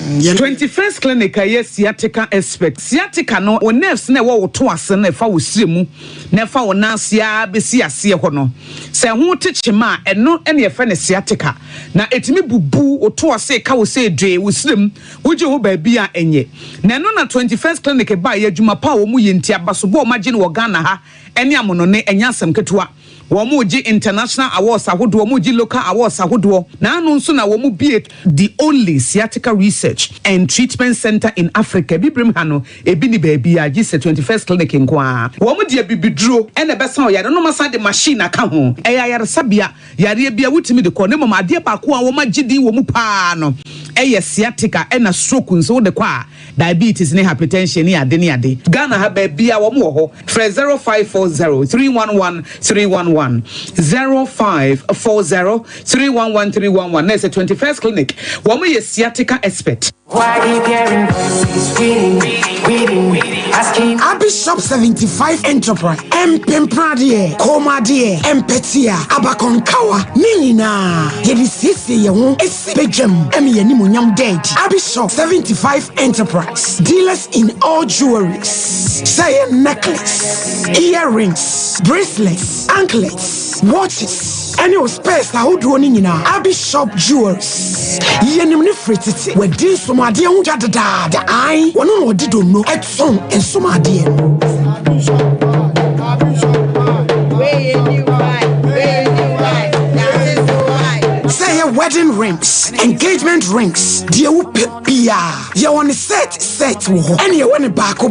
Speaker 7: 21st clinic yes sciatica expert sciatica no o nerves na wo to ase na fa wo siremu na fa wo nansia besi ase ho no se ho techema eno ene fa ne sciatica na etimi bubu o to ase ka wo se dwe wo sirem wo je ho ba bia enye na no na 21st clinic ba ya adwuma pa wo mu yenti abaso bo ma gye no Ghana ha ene amono ne enya asem ketewa Womuji international awards ahodo womuji local awards ahodo na anu nso na womu be the only sciatica research and treatment center in Africa bibrim ha no ebi ni baabi a gise 21st clinic nkoa womu de bibiduro ene besa oyare no masa de machine aka ho eya yare sabia yare bia wutimi de ko ne mama ade ba ko a wo magidi womu pa no eye sciatica ena stroke nso de kwa diabetes ne hypertension ne ade Ghana ha baabi a womu ho 0540-311-311 0540-311-311. There's a 21st clinic. Woman is sciatica expert.
Speaker 1: Bishop 75 Enterprise, Pempradie, Comadie, Empetia, Abaconkawa, Nina, Yedisisi, Esbejem, Emianimunyam dead. Bishop 75 Enterprise, dealers in all jewelries, say necklace, earrings, bracelets, anklets, watches, any space that would running in our Bishop jewels. Yenimni fritity, where dear Somadia Jadada, the eye, one no did know at song and Somadia. Say a wedding rings, engagement rings, dear Pia, you want a set, and you want a bako.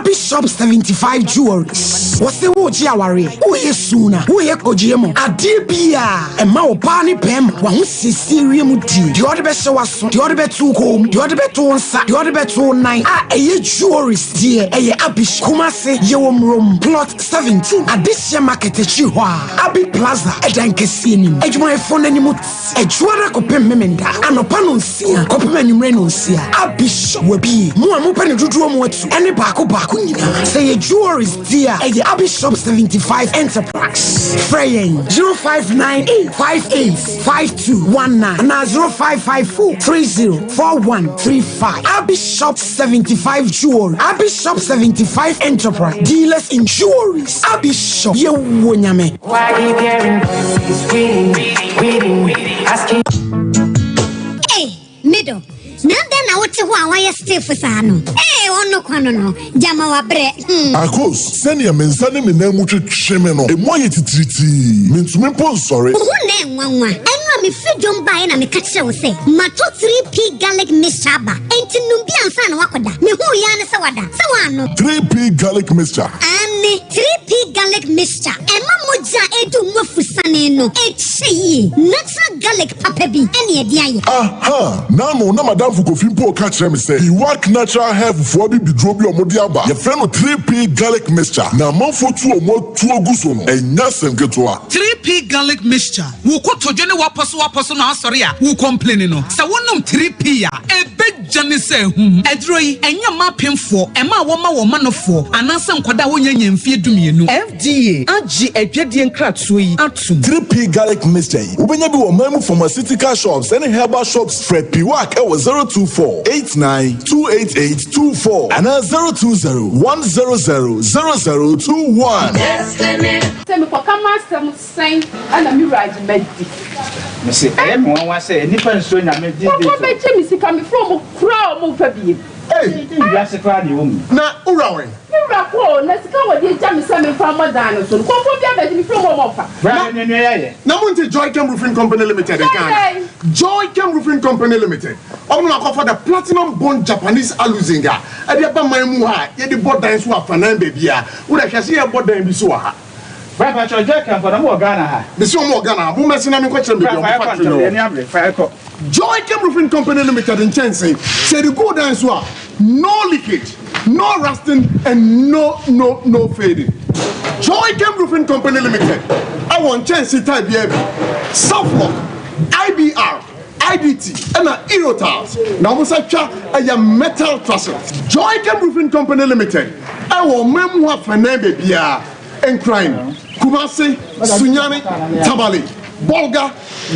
Speaker 1: Bishop 75 jewelries. What's the word Yawari? Who is sooner? Who is Kojimo? A dear Pia, and Mao Pani Pem, one Sicilian Muti, the other best was the other bet to home, the other bet to one side, the other bet to 9. A jewelries, dear, a Abish Kumase, Yom Room, plot 17. A this year market at Chihuahua, Abi Plaza, a Dankesini, a my phone anymore, a Juara Copem Memenda, and a Panonsia, Copem Renonsia, a Bishop will be more open to do more to any Baku Bakunina. Say a jewelries, dear, a Bishop 75 Enterprise. Fraying 0598585219 and 0554304135. Bishop 75 Jewelry. Bishop 75 Enterprise. Dealers in jewelries. Bishop Yewonyame.
Speaker 8: Hey, middle. Now then, I want to why you stay for Sano. Hey, on no quano, Jamawa bread.
Speaker 9: Akos, send your men, send him in them with Shemeno, a moye titi, means me sorry.
Speaker 8: Who name one? I know me feed don't buy and I catch you say, Mato 3P garlic mixture, ain't Numbian fan wakoda, me who yana sawada, sawano.
Speaker 9: 3P garlic mixture.
Speaker 8: And 3P garlic mixture, and Mamoja edu mofusaneno, echi, natural garlic papebi, any idea.
Speaker 9: Aha, Namo, no madame for coffee po catch them say, he work natural hair for be drobi or modiaba. Your friend of 3P garlic mixture. Now, man for 2 or more 2 guson, and Yasen get to
Speaker 7: 3P garlic mixture. Who could to Jenny wapaso na sorry, who complaining no. So one 3P a big Johnny say, Edroy, and your mapping for, and my woman of 4, and answer Koda Wonyan and fear to me. FDA, AG, a Jedian Kratsui, Atsum.
Speaker 9: 3P garlic mixture. When you do a memo pharmaceutical shops, any herbal shops, Fred P. Wack, it was 024-89-288-24 and 020-100-0021.
Speaker 10: Send me for come some sign and a mirage medicine.
Speaker 3: Miss everyone was saying, Nippon soon I made
Speaker 10: this. Coming from a crowd of baby.
Speaker 9: Hey,
Speaker 3: that's a crowd woman.
Speaker 9: Now, Urawan.
Speaker 10: Let's go with the Jamie Salmon from a dinosaur. Come from the from offer.
Speaker 9: Now, Joy Cam Roofing Company Limited. Joy Cam Roofing Company Limited. I'm going to offer the platinum bond Japanese aluzinga. And the Bama Muha, the board dance who are Fanan baby. Would I see a board dance?
Speaker 3: Papa George can for the more Ghana.
Speaker 11: The so more Ghana, who messing up in question Joy Chem Roofing Company Limited in Chelsea said the good dance was no leakage, no rusting, and no fading. Joy Chem Roofing Company Limited. I want Chelsea type BB, Southlock, IBR, IDT, and Erotiles. Now we say a metal trusses. Joy Chem Roofing Company Limited. I want memoir for name Bia and crime. Kumasi, Sunyani, Tabali, Bolga,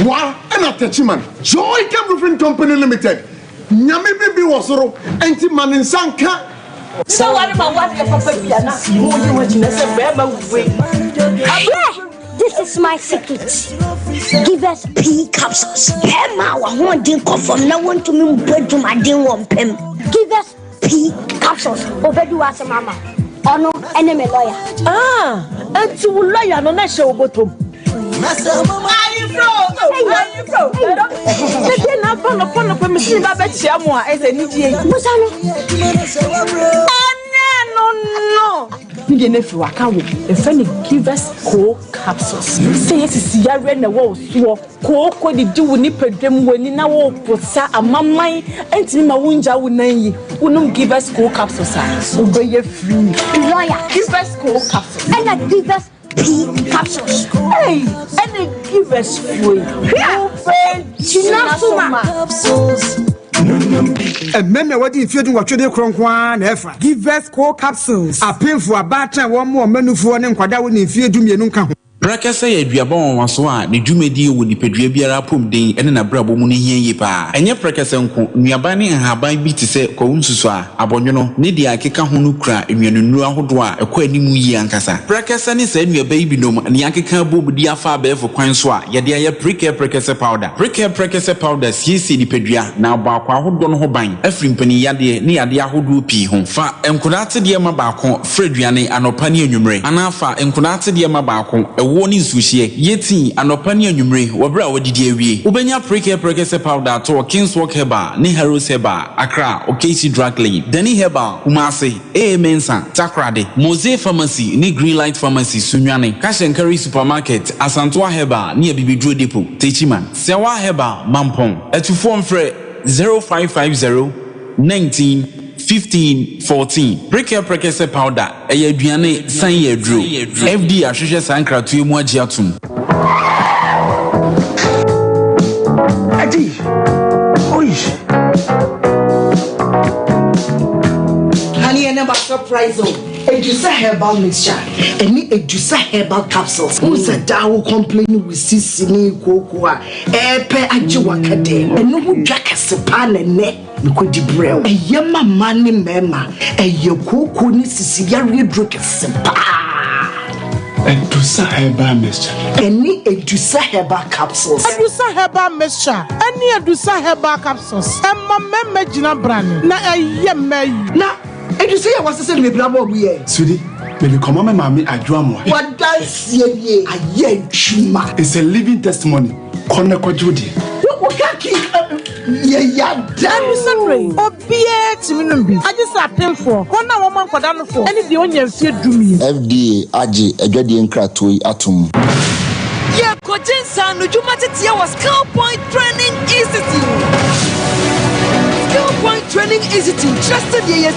Speaker 11: Wa, and Atachiman. Joy Chem Roofing Company Limited. Nyame bibi wasoro enti maninsanka.
Speaker 10: So what about what the papa piana?
Speaker 8: This is my secret. Give us P capsules. Emma, I want to from now on to me bedroom. I didn't want Pem. Give us P capsules. Over do as a mama. Oh no, enemy lawyer.
Speaker 10: And to lawyer no na show bottom. You never work out if any give us cold capsules. Say yes, is yare na wo so ko di do ni pedem wani na wo posa amamman enti ma wunja wunan yi unum give us cold capsules so be ye free
Speaker 8: lawyer
Speaker 10: give us cold capsules
Speaker 8: and I give us P capsules.
Speaker 10: Hey, and they give us free.
Speaker 8: Capsules.
Speaker 1: And men what if you do what you do, Cronkwan, Efra.
Speaker 12: Give us cold capsules.
Speaker 1: A painful about time, one more menu for an inquiry if you do me no come.
Speaker 13: Brakasa ya duabon waso a ne dwumadi wo nipadua biara pom den ene na brabo mu ne hia yi pa enye brakasa nko nuaba ne haban bi te se ko nsusu a abonwono ne dia akeka ho no kura enwanunu ahodo a ekọ animu yi ankasa brakasa ne se nuaba yi binom ne akeka bobudi afa abefo kwan so a ye de aye brakasa powder siesi nipadua na abakwa ahodo no ho ban afrimpani yade ne yade ahodo pi ho fa enkodate de ma baako freduane anopa ne anwumre anafa enkodate de ma baako woni suhie yeti anopa ne anwumre wobra wodidi awie ubenya prekese powder to Kingswalk Herbal ne Heroes Herbal Accra Okesi Drug Lane Dani Herbal Kumase Mensa Takrade Mose Pharmacy ne Greenlight Pharmacy Sunwane Kashenkari Supermarket Asantwa Herbal ne Bibidro Depot Techiman Sewa Herbal Mampong etufo mfre 0550 19 15 14 prekese powder aduane san yedro FD ahwehwe sankratu mu agi atum
Speaker 1: Adi oish honey and never surprise Edusa herbal mixture any Edusa herbal capsules who's a dawo complaining with sisini kokua epe ajiwa kadem eno hu dwakase pa ne Nikodi brew. Yama mani mema. Koko ni sisi yari droke sempa.
Speaker 14: Edusa herbal mixture.
Speaker 1: Any Edusa herbal capsules.
Speaker 12: Edusa herbal mixture. Any Edusa herbal capsules. Emma meme jina brand. Na me.
Speaker 1: Na Edusa ya wase me bra mo ye.
Speaker 14: Sudi, me le comment mama adwamo.
Speaker 1: What dance ye aye chuma.
Speaker 14: It's a living testimony. Kone kwa judi.
Speaker 1: What kaki yeah,
Speaker 12: damn sorry. Obie timinumbi. I just attend for. Kona woman for dan for. Any the only fear do me.
Speaker 15: FDA aji edwadi nkratoi atum.
Speaker 10: Yeah, Kojinsa Nujumati was Skill Point Training Institute. Skill Point Training Institute. Trusted ye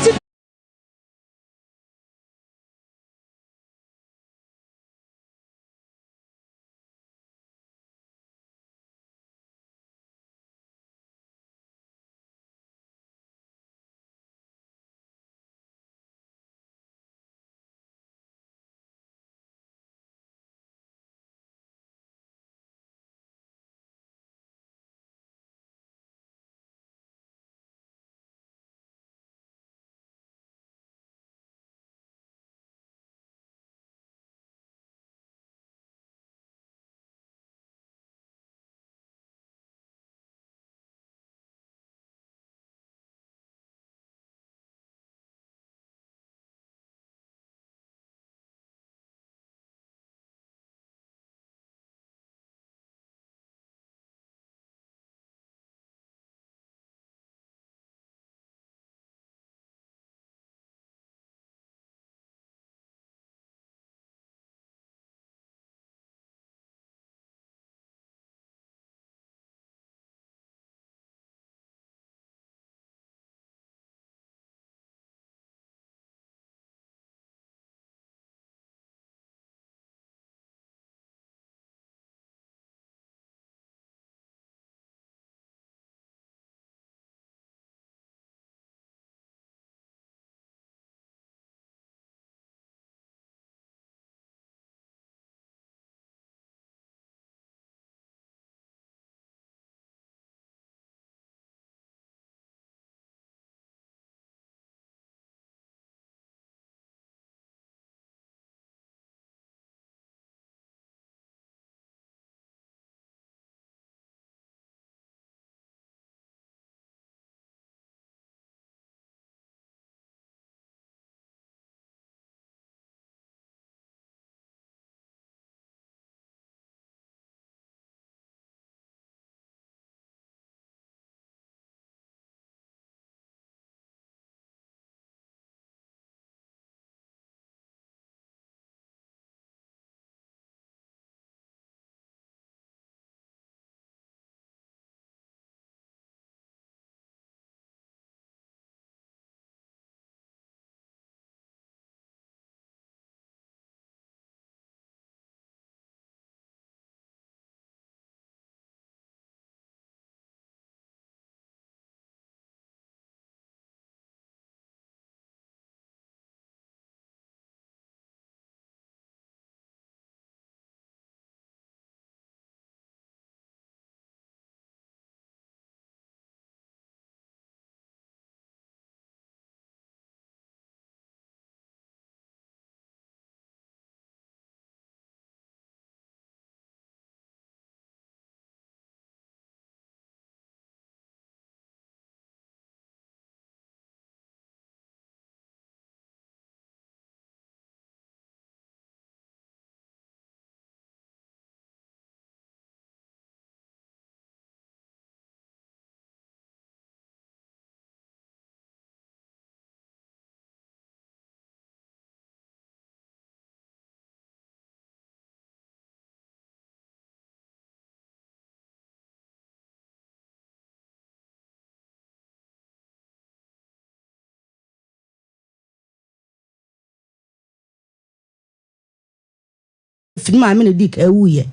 Speaker 16: efiri maame ne di ka ewuye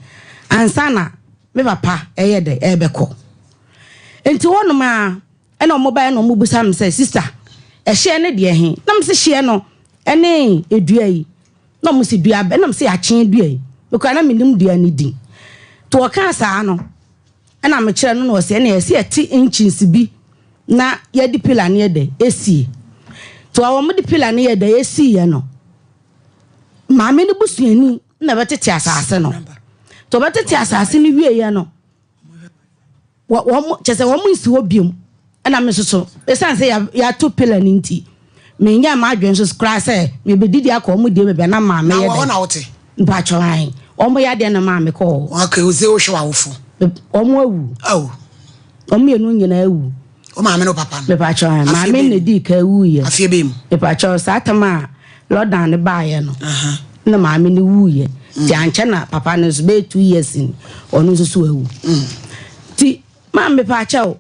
Speaker 16: ansa na me papa eye de ebekọ enti wonum a ena omobae no omubusa me say sister ehye ne de he na me se hye no ene edua yi na mo se dua be na me se akyen dua yi because na me nim dua ni din to o kan saa no ena me kire no no se na ese 8 inches bi na ye di pillar ne de esi to a wo mo di pillar ne ye de esi ye no maame ne busuani na betete asase no to betete asase ni wie ye no wo chese wo mu isi wo biom na me soso esan se ya to pillar ni nti me nya ma adwen so skra se me bedidi akọ mu de be na maame ye de na wo na wote ba choran omo ya de na maame ko
Speaker 1: okay o se o hwa wofo
Speaker 16: omo awu
Speaker 1: awu
Speaker 16: omo enu nyina awu
Speaker 1: o maame no papa
Speaker 16: me ba choran maame ne di ka awu ye
Speaker 1: afie bem
Speaker 16: me ba choran sa tama lodan ne ba ye no na maame ne wu ye ti anche na papa ne so be 2 years ni onu so so awu ti maame pa chao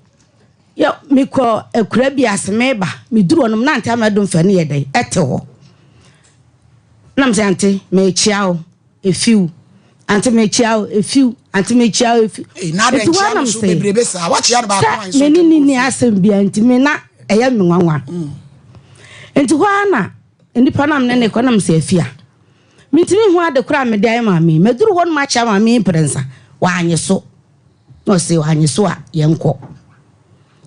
Speaker 16: yo me ko akura bi aseme ba me duru onum na anta ma do mfa ne ye dai ete ho nam se ante me chiao efiu ante me chiao efiu ante me chiao efiu
Speaker 1: na da chiao so bebrebe sa wa chia ba kwa
Speaker 16: so me ni asem bi ante me na eya me nwanwa enti ho ana nipa nam ne ko nam se afia mitimi ho ade kura me dai ma me duru won ma chia ma me prensa wa anye so no se wa anye so a ye nko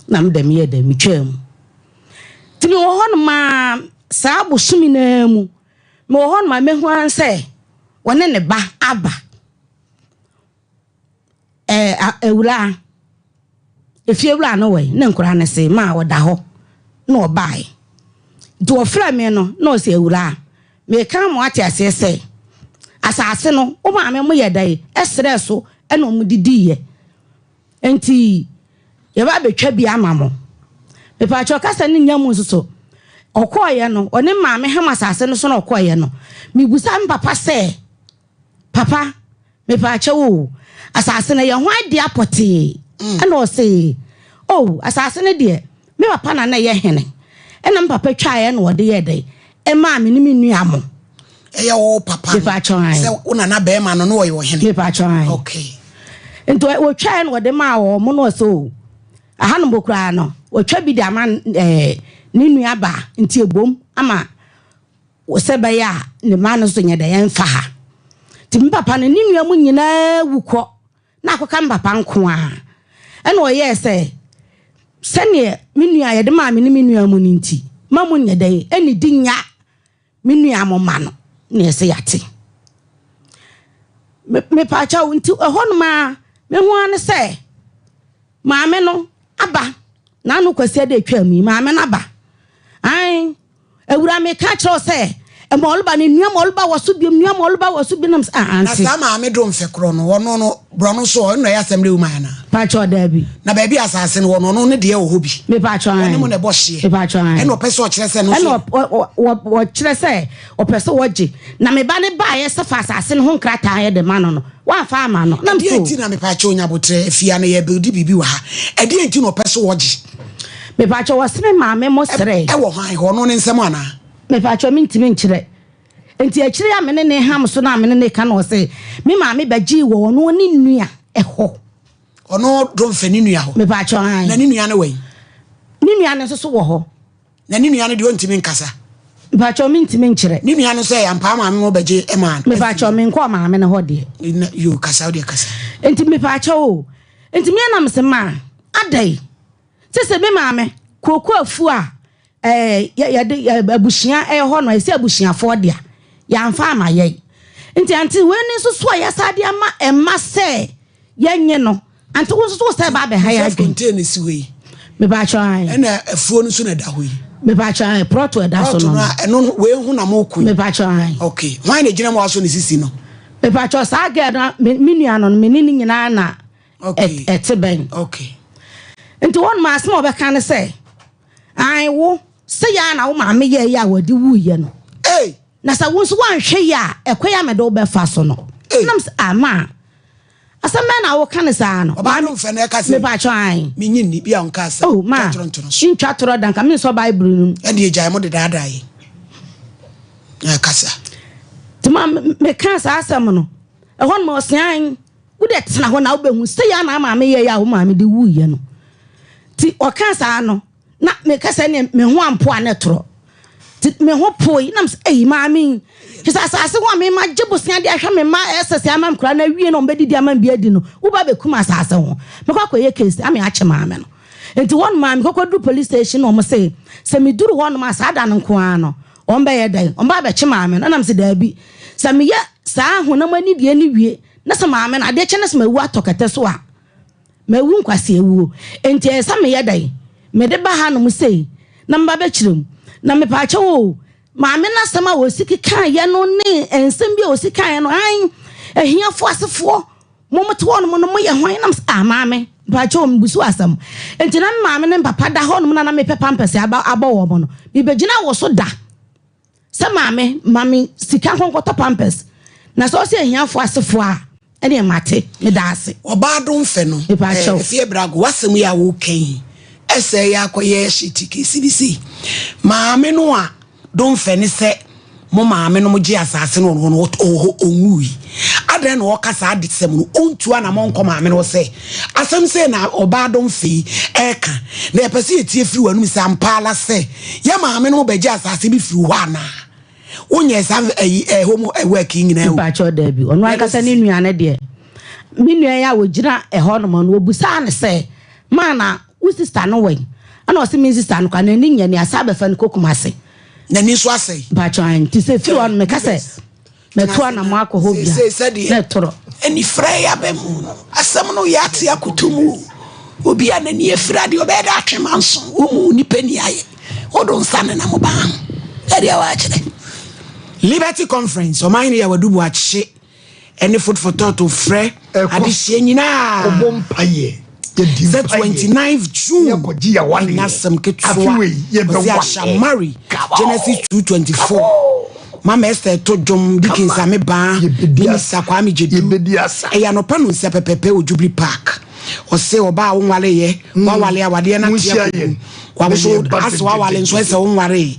Speaker 16: nam dem ye dem twam timi wo hon ma sa bosumi na mu me wo hon ma me ho anse wone ne ba aba ewura efie ewura no we ne nkura ne se ma wo da ho na obai do ofra me no na se ewura me kan mo ati ase se asase no wo ma me mo ye dai esre so e no mu didi ye enti ye ba betwa bi amamo me pa cho kasa ni nyamu nso okoye no one maame hama asase no so na okoye no mi gusa papa se papa me pa cho wo asase na ye ho ade apote ana o se oh asase ne de me papa na ye hene ena papa twa ye no ode ye de e maame ni menu amo
Speaker 1: e ye wo papa
Speaker 16: me pa cho
Speaker 1: se una na be ma no no ye wo hene
Speaker 16: me pa cho
Speaker 1: okay
Speaker 16: ento wo twa ye no ode ma wo mo no so aha no bokura no wo twa bi de ama ni nua ba nti ebom ama wo se be ya ne ma no so nya de ye mfa ha ti papa ne ni nua mu nyina wukọ na akoka papa nko a ena o ye se sene me nua ye de ma me ni me nua mu nti ma mu nya de eni dinya me nua mo ma no na se yate me pa cha nti ehonu ma me hu an se maame no aba na no kwase de twam yi maame na aba ai ewura me ka kiro se e mo oluba ni nua mo oluba woso bi nua mo oluba woso bi nam anse
Speaker 1: na sa maame do mfe kro no wono no bro no so no ya semre u man na
Speaker 16: pa cho da bi
Speaker 1: na ba bi asase no wono no ne de wo bi
Speaker 16: me pa cho
Speaker 1: an ne mo ne bo hye
Speaker 16: me pa cho
Speaker 1: e no pese o kire se no
Speaker 16: so wo kire se o pese wo gi na me ba ne ba ye se fa asase no ho nkrata ye de ma no wa fa ma no na
Speaker 1: me enti na me pa cho nya botre afia na ye build bibi wa ha e de enti no pese wo gi
Speaker 16: me pa cho wasme maame mo sere
Speaker 1: e wo han ho no ne nsem ana
Speaker 16: me pa cho mintimi nkire enti akire ya mene ne ham so na mene ne ka no se me maame bagi wo no ni nua e ho
Speaker 1: ono do mfe ni nua ho
Speaker 16: me pa cho han
Speaker 1: na ni nua na we
Speaker 16: ni nua ne so wo ho
Speaker 1: na ni nua ne de ontimi nkasa
Speaker 16: me pa cho mintimi nkire
Speaker 1: ni nua no se ya mpa maame mo bagi e man
Speaker 16: me pa cho me nko maame ne ho de
Speaker 1: yo kasa de kasa
Speaker 16: enti me pa cho enti me na mse ma adai se me maame koku afu a ya de abushia ho no ese abushia fo de a ya mfa ama ye nti anti we ni so so ya sade ama emma se yenye no anti wo so se ba be ha ya
Speaker 1: contain si we
Speaker 16: me ba try
Speaker 1: na afuo no so na da hoyi
Speaker 16: me ba try proto da so no
Speaker 1: eno we hu na mo ku
Speaker 16: me ba try
Speaker 1: okay why na gina mo aso ni sisi no
Speaker 16: me ba try sa ga na minua no me ni nyina na
Speaker 1: okay
Speaker 16: eteben
Speaker 1: okay
Speaker 16: nti won ma asem obeka ne se ai wo se ya na wo ma me ye ya wadi wu ye no na sa wo so wan hwe ya ekoya me do be fa so no nam ama asema na wo kan sa no
Speaker 1: ba no mfe na ka se
Speaker 16: me ba try
Speaker 1: me nyi ni bia on ka sa
Speaker 16: oh ma ntwa toro dan ka me so bible nu
Speaker 1: e de ejai mo de dada yi ya kasa
Speaker 16: tuma me kan sa asem no hon ma osian wo de tena ho na wo behu say ya na maame ye ya wo maame de wu ye no ti o kan sa no na me ka se ne me ho ampo anetro ti me ho poi na say maame kisa asase ho me ma gyebusia de ahwe me ma esese amam kra na wie no mbedidi amam bia di no wo ba bekum asase ho me kwa koye case ame ache maame no enti won maame kokodu police station no mo say se me duru won ma sa da no ko ano on be ye dan on ba be che maame no na me se da bi se me ye saa ho na mani die ni wie na se maame na de che na se mawu atokete so a mawu nkwase ewu enti e se me ye dan me de ba ha no mo say na mba be kirem na me pa che wo maame na sama wo siki kan ye no ne ensem bi wo siki kan ye no an ehiafo asefo momoto won mo no mo ye hwan na maame ba che wo mbusu asam enti na maame ne papa da ho no na me pepa mpese aba wo mo no bi begina wo so da se maame sika konkoto pampers na so se ehiafo asefo a ene mate me da ase
Speaker 1: oba do mfe no fie brago wasem ya wo kan ese ya koye shitiki CBC maame no a don fene se mo maame no mo gi asase no no onwui adan no kasa adisem no ontu ana mo nko maame no se asem se na oba don fe eka na epese etie firi wanu se ampala se ya maame no be gi asase bi firi wana onye sa homo working na
Speaker 16: ba cho da bi onu akasa ne nuane de mi nua ya wo gira ho no mo no obusa ne se mana wo sister no wen ana o se mi sister no ka na ni nya ni asabe fa ne kokumase
Speaker 1: na ni so asai
Speaker 16: ba chan ti se firi on me kase me to na mo akọ bia na toro
Speaker 1: eni freya be mu asam no ya ti akutumu obi ana ni efira de obeda atwemanso wo mu ni pani aye odon sane na mo ba eri awa kire Liberty Conference o mine ya wadubu ache any food for thought to fre adihye nyina
Speaker 2: obompaye
Speaker 1: the 29th June nasam ketwa ya shall marry Genesis 2:24 Mama Esther to Jom Dickens ame ba Minister Kwame Jedu e ya no panu se pepepe o Jubilee Park o se oba wonwale ye wawale awade na tie kwabuso aswa wale nso se wonware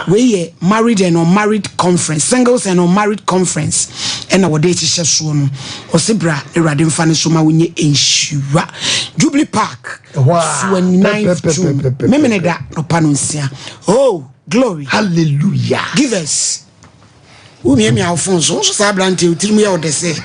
Speaker 1: we ye married and unmarried conference singles and unmarried conference and our date is so no o se bra erade mfa ne so ma wonye enhira Jubilee Park 29th June memene da no panu nsia oh glory
Speaker 2: hallelujah
Speaker 1: give us umi emi Alfonso so sabrante utirimu ya odese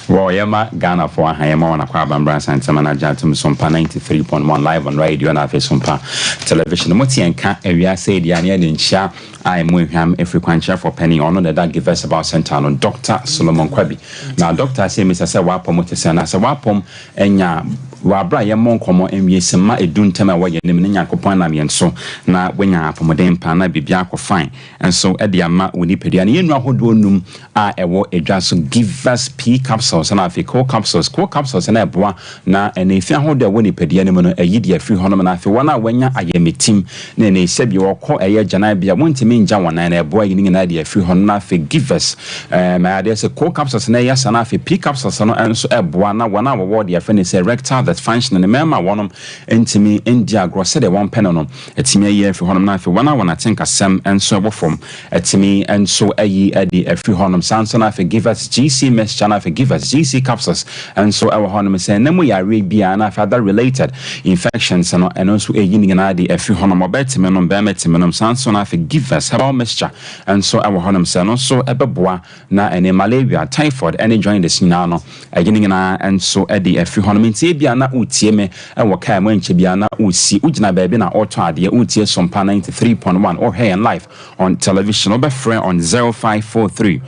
Speaker 4: Well, Yama Ghana for Hayama on a Kwabambra Santa Jatum Sompa 93.1 live on radio and Sompa television. Moti and Cat area said Yania in Sha. I am with him if we can share for penny on that give us about Santano, Dr. Solomon Kwabi. Now, Doctor say, Mr. Sawapom, Motisana, Sawapom, and ya. Wabra ya Nkomo sema eduntema wa ye nim nya kopon na me nso na wenya apomodem pa na bibia akọ fine and so e de ama wonipedia na yenu ahodo num a ewo edwa so give us P capsules na afi co capsules na eboa na ene fi ahodo wonipedia ne mu no ayidi afi honom na afi wona wenya ayemetim na ene sebi wokọ eye jana bia wontimi nja wona na eboa yini na de afi honom na afi give us ma ade se co capsules na yasa na afi P capsules no enso eboa na wona wo de afi ne se rectal that function in the member one intimi India gross said one pen on etimi year for honum na one hour I think asem and so from etimi and so ayi edi every honum sanson I forgive us GC mesh channel forgive us GC capsules and so our honum say nemu ya rebia na father related infections and also a yin and adi every honum obetimi no bemetim sanson I forgive us herbal mixture and so our honum say no so ebeboa na any malaria typhoid any join the sinano a yin and so edi every honum intibia na utie me e wo kai mo nche bia na usi ugina baabi na auto ade utie Sompa 93.1 or hey in life on television or be friend on 0543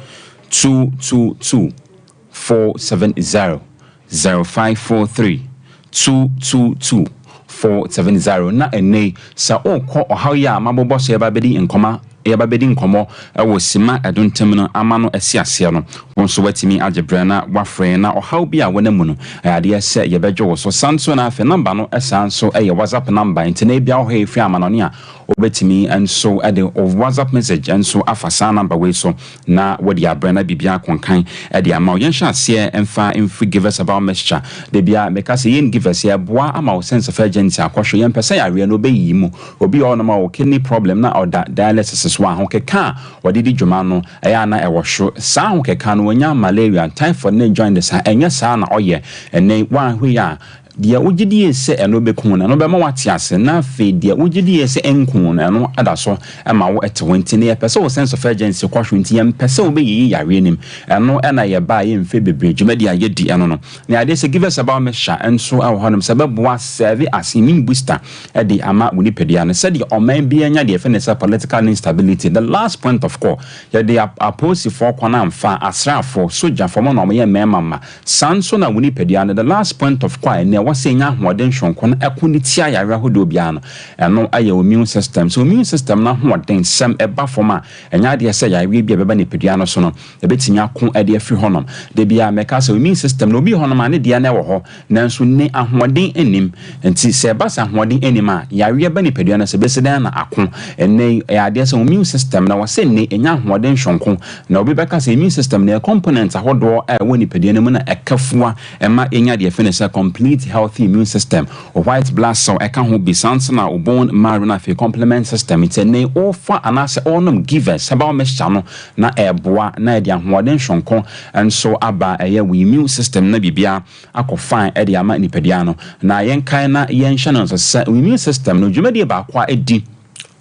Speaker 4: 222 470 0543 222 470 na ene sa okọ ohaw ya mabobo so eba bedi nkoma eba bedi nkomo wo sima aduntem no ama no asiase no wonso watimi agebra na wafre na ohaw bia wona mu no ade se ye bedwo so sanso na afi number no esanso eye WhatsApp number intene bia ho efi ama no ne a obetimi enso ede of WhatsApp message enso afasa number we so na wodi abrana bibia konkan ede ama yen hya se emfa give us about mixture de bia meka se yen give us ya boa ama o sense of urgency akwhwe yen pese yare no beyi mu obi o no ma o kidney problem na oda dialysis so a ho keka wodi di dwuma no eya na ewo hwo sa ho keka no wonya malaria typhoid na join the sa enya sa na oye ene wan hwe ya dia ugidi se eno bekun na no be ma wate ase na fe dia ugidi se enkun na no adaso ma wo etwenti ne pese wo sense of urgency kwahwenti yem pese wo be yi yare nim eno na ye ba ye mfe bebre dwuma dia ye di eno no na ade se give us about me sha enso a honom sababu wa serve as immune booster e di ama woni pedia no se di oman bia nya de fe ne political instability the last point of call ye di opposite for kwana mfa asrafo soja for mo no ye mema sanso na woni pedia no the last point of call ne wasenya hoden hwonko na ekoni tia yare hodo bia no eno aye immune system so immune system na hoden sem eba forma enya de se yare bia beba ne pedua no so no ebetimi akon ade afi honom de bia meka se immune system no bi honom ane de na wo ho nanso ne ahoden enim enti se eba sa ahoden enim a yare ba ne pedua no se beseden na akon ene ade se immune system na wase ne enya hoden hwonko na obi beka se immune system ne components ahodo a woni pedua no mu na ekafua ema enya de afi ne se complete healthy immune system or white blood cell eka ho bi sansana o bone marrow na fe complement system it's ne offer anase onum givers about mixture no na eboa na e dia hoden hwonko and so aba eye we immune system na bibia akofan e dia ama nipadia no na yen kan na yen hye no so immune system no dwumade ba kwa edi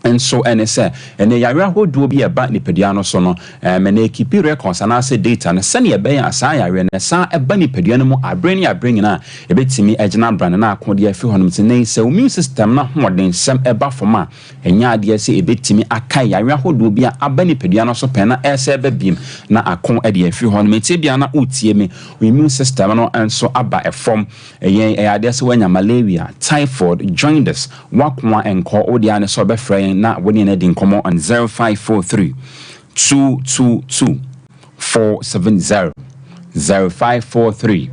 Speaker 4: and so say and yare ahodo bi eba nipadua no so no me na keep records and say data na sane ebe ya asa yare na sa eba nipadua no mu abrani na ebetimi agina brand na akode afi honom tene say immune system na hoden sem eba forma enya ade say ebetimi akai yare ahodo bi aba nipadua no so pen na ese eba biem na akon ade afi honom tie bia na utie me immune system no and so aba e form yen ade say wanya malaria typhoid jaundice wakwa enko odi ane so be frɛ na woni na din komo on 0543 222 470 0543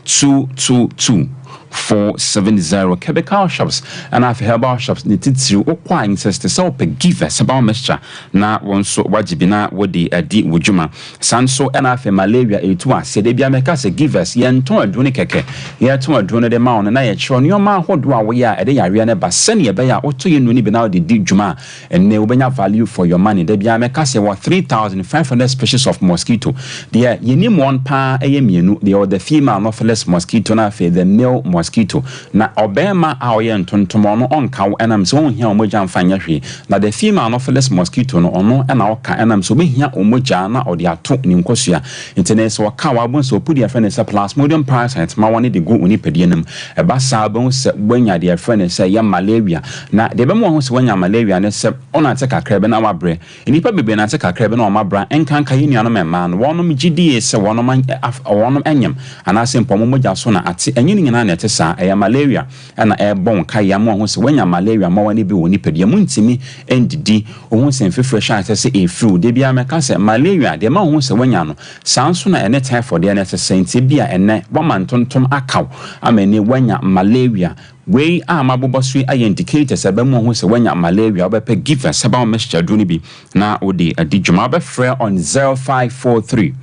Speaker 4: 222 470 chemical shops and have herbal shops ni titiri okwa insist so pe give us about mixture na won so wajibina wodi adi wujuma sanso and have malaria etu ase de bia meka se give us ye nton aduni keke ye ton aduni de ma on na ye chiro nyoma hodo a wo ya e de yare ne ba sene ye be ya oto ye nuni bi na de di dwuma enne wo benya value for your money de bia meka se what 3500 species of mosquito de ye ni mon pa eye mienu the female anopheles mosquito na fe the male mosquito na obema a oye ntontomo no onka enam so ohia omoja mfanya hwe na the female anopheles mosquito no ono na oka enam so behia omoja na ode ato ni nkosua internet so ka wa bon so pudi afene se plasmodium parasite ma woni de go oni pedienum e ba sa bon se gbanya de afene se ya malaria na de be mo ho se wanya malaria ne se ona te kakra be na wabre enipa bebe na te kakra be na o mabra enkanka yinu no memma no wonom gidie se wonom enyem ana se mpomo moja so na ate enyi nyina na sa eya malaria ana ebon kaya mo ho se wanya malaria ma wani bi woni pedia muntimi endidi ohun se mfefre sha se efru de bia meka se malaria de ma ho se wanya no sanso na ene typhoid de na se senti bia ene wamantontom akaw amani wanya malaria we amabobosu ay indicators aba mo ho se wanya malaria obepe give us about mixture duni bi na odi adijuma be frɛ on 0543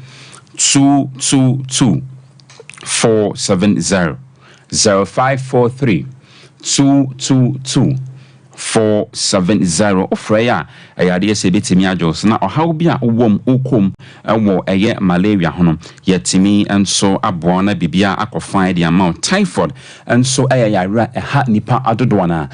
Speaker 4: 222 470 0543 222 470 ofreya ayade se betimi ajos na ohaw bia wom okom ewo eye malaria hono yetimi enso abo na bibia akofan de amount typhoid enso ayayara ha nipa adodo na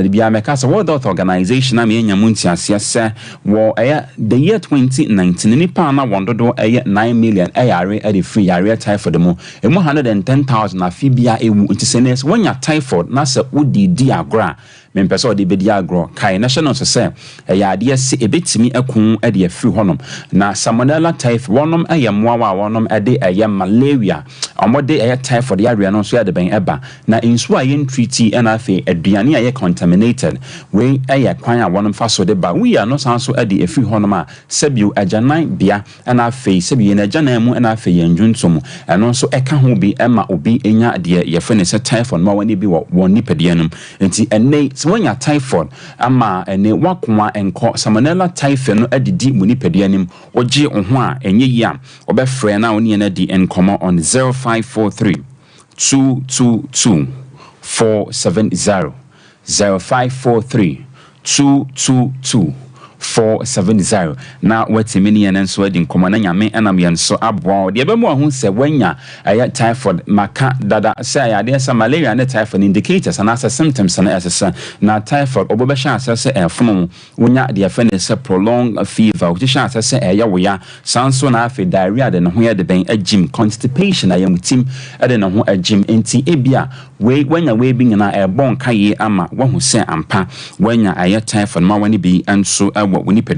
Speaker 4: bia meka se World Health Organization na me nyamunti asiase wo eye the year 2019 nipa na wondodo eye 9 million ayare ade free yare typhoid mu 110,000 afibia ewu ntisenes wonya typhoid na se wodi agra mempeso de bedi agro kai national se ya de se ebetimi akun ade afiri honom na salmonella typhoid wonom ayemwa wa wonom ade malaria omode typhoid ya no so ya de ben eba na insu ayen treaty na afi aduane aye contaminated we kwan a wonom fa so de ba we ya no sanso ade afiri honom a sabio ajanan bia na afi sabio na ajanan mu na afi yenjuntom eno so eka ho bi ema obi enya de ye fene se typhoid ma wani bi wo nipadianum enti ene when typhoid ama ene wakoma enko salmonella typhi no adidi mu nipadua nim oje ho a enye yi a obefrɛ na oni na di enkomo on 0543 222 470 0543 222 470 na watimini yen nso adi nkomo na nyame enam yen so aboa de ebemu ahu se wanya typhoid maka dada se ayade se malaria ne typhoid indicators and as symptoms na asesa na typhoid obobesha asese efono wonya de afene se prolonged fever which asese se eyawoya sanso na afi diarrhea de ne ho ye de ben agim constipation ayamutim de ne ho agim enti ebia we wanya we bi nyina ebon kaye ama wahu se ampa wanya typhoid ma wani bi anso what we need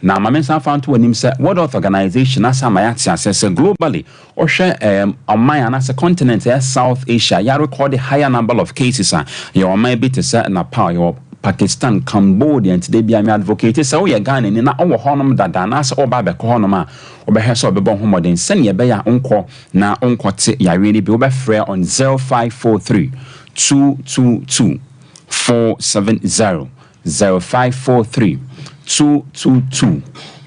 Speaker 4: now my men found to him say World Health Organization as says globally or share on my as a continent South Asia you record a higher number of cases you may be to certain power your Pakistan, Cambodia, and today be advocated so we are Ghana in our honum that danas or babe honoma or behes or bebon homo then send ye beya unko na unko ya really be over frere on 0543 222 470 0543 222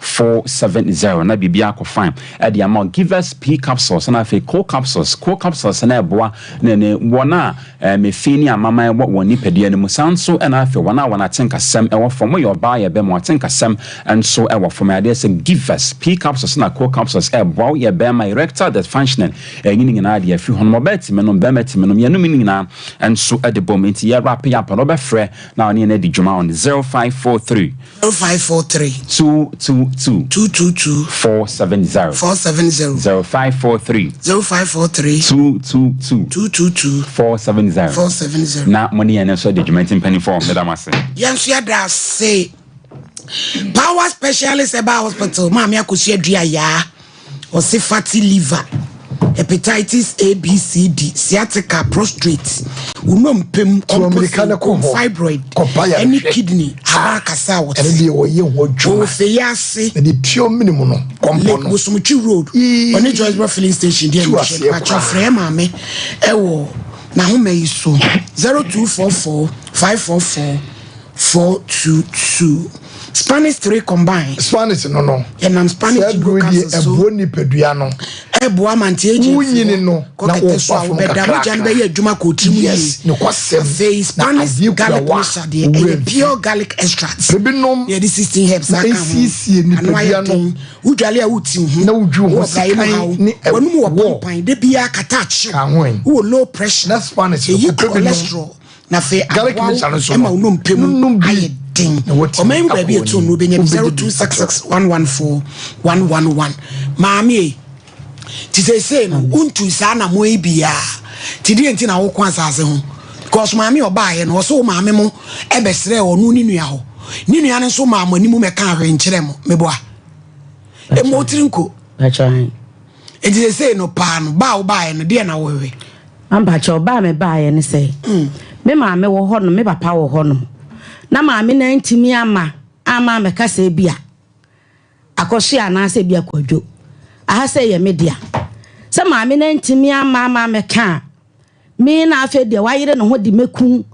Speaker 4: 470 na bibia ko fine at the amount give us P capsules and afi co capsules na eboa ne wona me fini amama what woni pedie ne musanso and afi wana think asem e wo from your buy e be mo think asem and so e wo from ade say give us P capsules na co capsules e boa ye be my erectile dysfunction nyini na ade afi hon mobet me no be met me no ye no mini na and so at the moment ye wrap up no be frɛ na oni na di djuma on 0543 222 470 0543 222 470 na money and so documenting penny form madam ase
Speaker 1: yanso yada say power specialist about hospital mama akosi adua ya o se fatty liver hepatitis A, B, C, D, sciatica, prostate, unompem, fibroid, any kidney, habakasa, what feyase,
Speaker 2: the pure minimum,
Speaker 1: Musumuchi Road, on the Joyce filling station, dear Frame, Ewo, Nahume so 0244 544 422. Spanish 3 combined.
Speaker 2: Spanish no.
Speaker 1: And I'm Spanish
Speaker 2: go eboni peduano.
Speaker 1: Eboa manteje.
Speaker 2: Unyini no.
Speaker 1: Na ofa from Kakra. Jambe ye adwuma ko timu
Speaker 2: yes. No kwasem.
Speaker 1: The Spanish garlic mixture de pure garlic extract.
Speaker 2: Bebinom.
Speaker 1: Ye 16 herbs aka ho.
Speaker 2: Nsisi ni peduano.
Speaker 1: Udwale a wuti ho.
Speaker 2: Na udwu ho
Speaker 1: sai ni wonu wo pampan de bia katachi. Wo low pressure.
Speaker 2: Na Spanish.
Speaker 1: Ye cholesterol. Na fe
Speaker 2: garlic mixture no so.
Speaker 1: Ema unompem aye ding. O main baby etu no be 0266114111. Maami ti say no untu sa na mo ebia. Ti di enti na wo kwa asase ho. Because maami obaye no so maami mo ebesre onu ni nua ho. Ni nua ne so maamo ni mu meka ahwe nkyere mo meboa. E mo trinko.
Speaker 16: Acha.
Speaker 1: E ti say no pa no ba obaye no de na wo we.
Speaker 16: Amba cha oba me baye ne say. Me maame wo ho no me papa wo ho no. Na maame na ntimi ama me kasa bia akohye anase bia kwadwo aha se ye media se maame na ntimi ama me ka me na afa de wayire no ho de mekun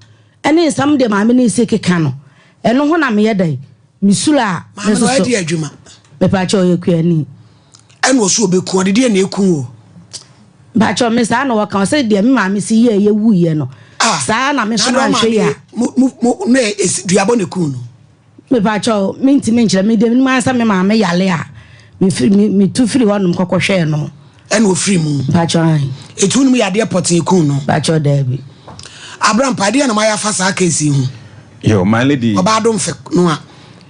Speaker 16: ene nsam de maame na ise keka no eno ho na me yedai misula
Speaker 1: maame no adi adwuma
Speaker 16: me pa cha oyekuani
Speaker 1: ene oso obekun de na ekun o
Speaker 16: ba cha me sa na wo kan se de me maame si ye wuye no saa na me so na hwe ya
Speaker 1: na duabo ne kun no
Speaker 16: me pa cho minti me nkyere me de me ansa me maame yale a me tu firi honum kokohwe no
Speaker 1: ene ofiri mu
Speaker 16: pa cho an
Speaker 1: etu nu yade potin kun no
Speaker 16: pa cho da bi
Speaker 1: Abraham pade na maya fa saa kesi hu
Speaker 4: yo my lady
Speaker 1: oba dom fe no a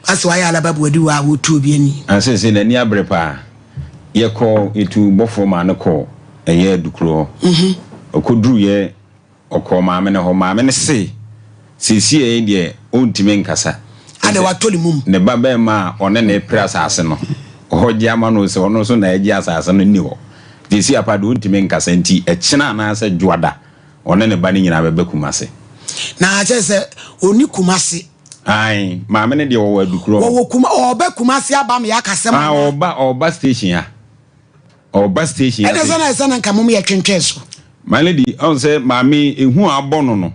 Speaker 1: ase wa ya babu adi wa wo tu obi ani
Speaker 4: anse na ni abre pa ye ko etu bofo ma ne ko eye dukro okodru ye okọ maame ne ho maame ne se sisi de ontime nkasa
Speaker 1: ade watoli mum
Speaker 4: ne baba ma one ne prasa ase no oji ama no se ono so na eji asase no ni ho sisi apade ontime nkasa nti ekina na ase juada one ne ba ne nyina bebe kumase
Speaker 1: na ache se oni kumase
Speaker 4: ai maame ne de wo adukuro
Speaker 1: wo kuma oba kumase aba me yakasem
Speaker 4: oba station ya oba station ya
Speaker 1: ene sana nka mum ye twentwe so
Speaker 4: my lady on say mami ehu abono no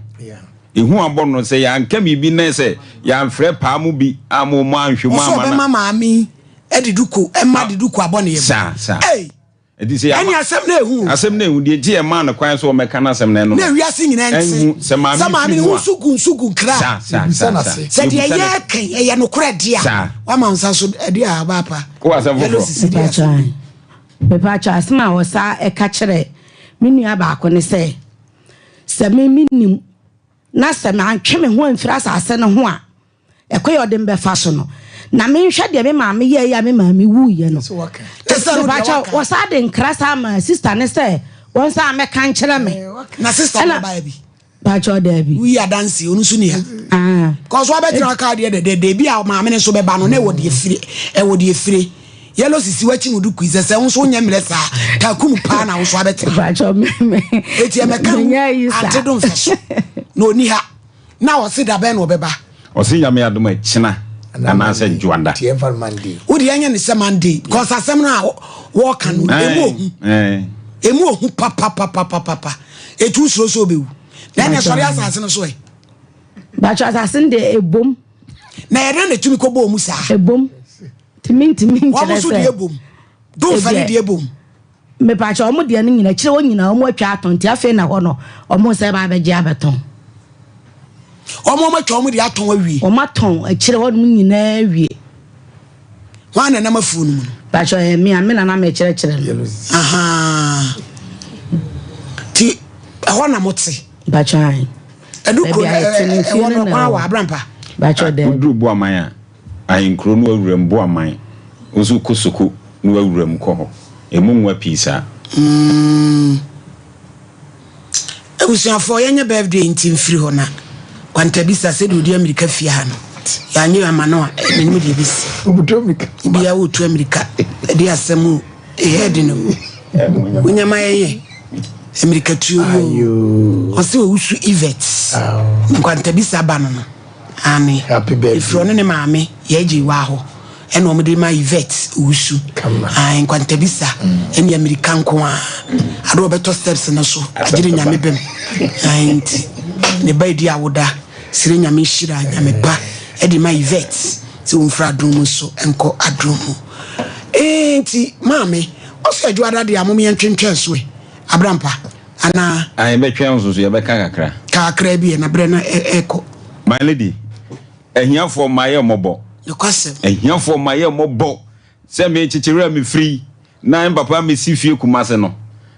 Speaker 4: ehu abɔ no sɛ yanka bibi na sɛ yamfrɛ paa mu bi amo mo anhwe mu ama na
Speaker 1: mama mi ediduko emma diduko abɔ ne yɛ
Speaker 4: hey edi sɛ
Speaker 1: ani asɛm na ehu
Speaker 4: die gye ma no kwan so mɛka na asɛm na no
Speaker 1: na wiase nyina nti sɛ maami hu sugu kra sɛ de yɛ kan yɛ no kora dia wa ma nsa so de aba pa
Speaker 4: ko asɛm foforo
Speaker 16: Pepacho asma wosa eka kyerɛ me nua baako ne sɛ me nim na sɛ me antwe me ho amfira asase ne ho a ɛkɔyɛ ɔde mbɛfa so no na me nhwɛ de me maame yɛ ya me maame wu ye no Pepacho wosa de nkra sa ma sister ne sɛ won sa me kan kyerɛ me
Speaker 1: na sister na ba bi
Speaker 16: Pacho da bi
Speaker 1: we are dancing onu so ne ya cause wa betra card de bi a maame ne so be ba no na ɛwɔ de efire yellow sisi wachi nguduku ise se wonso nya mire sa ta kum pa na wonso abete
Speaker 16: Pacho me
Speaker 1: eti e meka ante don feso no ni ha na wo se da be no beba
Speaker 4: o se nyame adom akina na se juanda
Speaker 2: tie mande
Speaker 1: wo de anya ne se mande cause asem no wo kan no emu ohu papa etu suro so bewu na ne sori asase no so e
Speaker 16: Pacho asase de ebom
Speaker 1: na yere na tumi ko bo mu sa
Speaker 16: ebom Timi
Speaker 1: wa musu de ebom don fa de ebom
Speaker 16: me pa cha omo de no nyina kire wo nyina omo atwa atonti afi na ho no omo se ba beje abeton
Speaker 1: omo matwa omo de aton awie
Speaker 16: omo aton akire ho no nyina awie
Speaker 1: wa na na mafu no
Speaker 16: pa cha me na me kire no
Speaker 1: aha ti ho na moti
Speaker 16: pa cha
Speaker 1: eduko e wa abrampa
Speaker 16: pa cha de
Speaker 4: odru bo amanya ayinkro no awuram bo aman ozu kosoko no awuram ko ho emu nwa pisa
Speaker 1: ebusuafo yenye birthday ntim free ho na kwanta bisa se do di America fia ha no ya nyi amano a enimu de bisi
Speaker 2: obuto America
Speaker 1: bia wo to America de asemu head no unyama yeye America tuyo o se o usu events kwanta bisa ba no Ami
Speaker 2: happy birthday
Speaker 1: if you ne maame yeji wa ho eno mo de ma event usu ai kwanta bisa eni American ko a ado beto steps na so agire nyame bem ai nti ne ba di awoda sire nyame hira nyame pa e de ma event ti umfra drum so enko adrum nti maame o se adwada de amom ye ntwentwe so e abrampa ana
Speaker 4: ai be twen so ye be kakra
Speaker 1: bi na bre na eko
Speaker 4: my lady ehiafo maye mobo
Speaker 1: nokwasem
Speaker 4: ehiafo maye mobo se me chichira me free na papa me sifie kumase no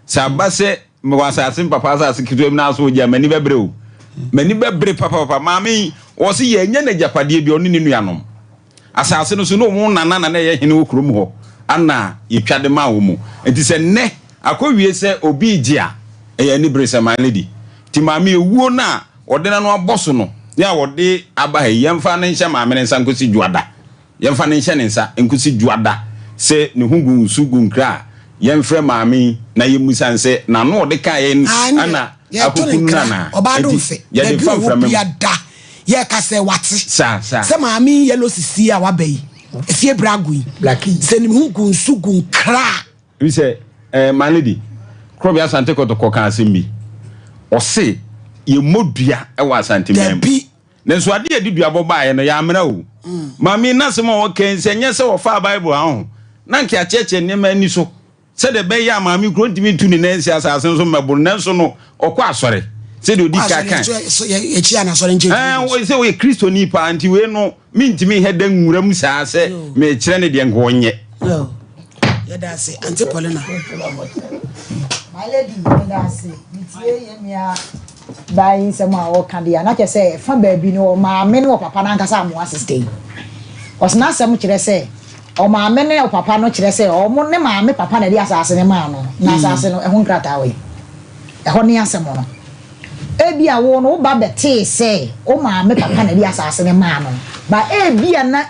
Speaker 4: sa ba se me wasase papa sa kitu na so ja mani bebre o mani bebre papa mami wo se ye nya na japade bi oni ninu anom asase no so no mu nana na ye hene okrom ho ana yetwade ma wo mu enti se ne akowie se obi gia e ni bre se my lady ti mami ewuo na odena no aboso no ya wode aba he yemfa ne nhyɛ maame ne nsa nkosi juada yemfa ne nhyɛ ne nsa nkosi juada se ne hungu nsugu nkra yemfrɛ maame na yemusa nse na no ode ka ye ana akukunu na
Speaker 1: obadumfe
Speaker 4: ya de famfra me
Speaker 1: ya da ye ka se wate
Speaker 4: sa
Speaker 1: se maame yellow sisi a wabai efie bragui
Speaker 2: blackie
Speaker 1: se ne hungu nsugu nkra
Speaker 4: we say my lady krobia asante kotoko kan asembi o se ye modua e wa asante mem nenso ade ye didua boba ye no ya amra o mami na se mo ken se nye se wo fa bible ahụ na nke acheche ne ma ni so se de be ya mami kro ntimi tu ni nensi asase so maburu nenso no okwa asore se de odi ka kan
Speaker 1: ye chi ana asore nche
Speaker 4: we se we kristo ni pa anti we no mi ntimi heda nwuram sa se me kire ne de ngo nye
Speaker 1: ye da se anti Paulina
Speaker 5: my lady ye da se nitie ye mia buying some our candy and not just say from baby no ma men or papa na nkasa mo assistant was na some kire say o ma men or papa no kire say o mo ne ma me papa na di asase ne ma no na asase no e ho nkrata we e ho ne asemo no e bia wo no ba bete say o ma me papa na di asase ne ma no ba e bia na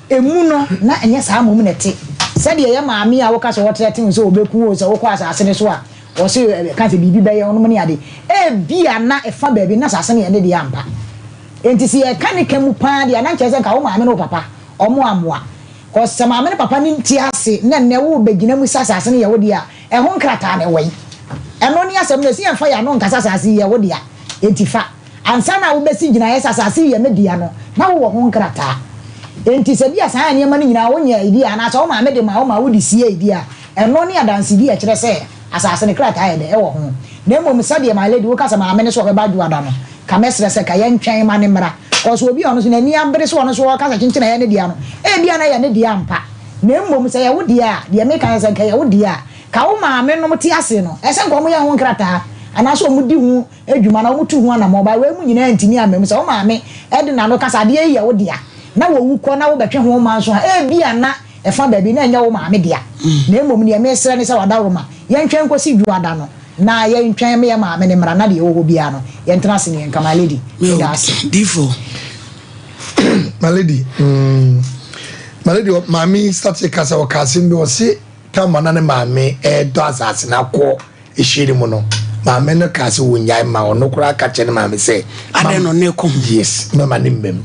Speaker 5: emu no na enye sa mo mu nete se de ye ma me a wo ka so wo tretin so obeku o so wo kwa asase ne so a o se ka se bibi be ye no mo ne ade e bia na e fa baby na asase ne ye de ampa enti si e ka ne kemu pa de na nche se ka wo ma me no papa o mo amoa ko se ma me ne papa ni nti ase na ne wo begina mu asase ne ye wo de a e ho nkrata ne we eno ni asem ne si en fa ya no nkasa asase ye wo de a enti fa ansa na wo besi gina yes asase ye media no na wo ho nkrata enti se bia san ane ma no nyina wo nya idi ana so ma me de ma wo ma wo di sie idi a eno ne adanse bi a kire se asase ne krata ye de e wo ho na mom sade ma lady wo kasa ma me ne so ba du ada no ka mesre se ka ye ntwen ma ne mra cause obi ono so na ni ambere so ono so kasa chinchin ye ne dia no e bia na ye ne dia mpa na mom se ye wo dia de me kan se ka ye wo dia ka wo ma me no mte ase no e se nko mo ye ho nkrata ana so mu di hu adwuma na mu tu hu ana mo ba we mu nyina ntimi amem se wo ma me e de na no kasa de ye wo dia na wo wu ko na wo betwe ho ma so e bia na e fa ba bi na nya wo ma me dia na mom ne me sere ne se wada wo ma ye ntwen kosi du ada no na ye ntwen me ma me ne mra na de wo bia no ye ntra se ne nka ma lady
Speaker 1: difo
Speaker 2: my lady mami start kasa o kasim bi o se kama na ne mami do asase na ko ehiri mu no mami no kasa wo nyai ma ono kura ka che ne mami se
Speaker 1: ade no ne kom
Speaker 2: yes mama ne mbem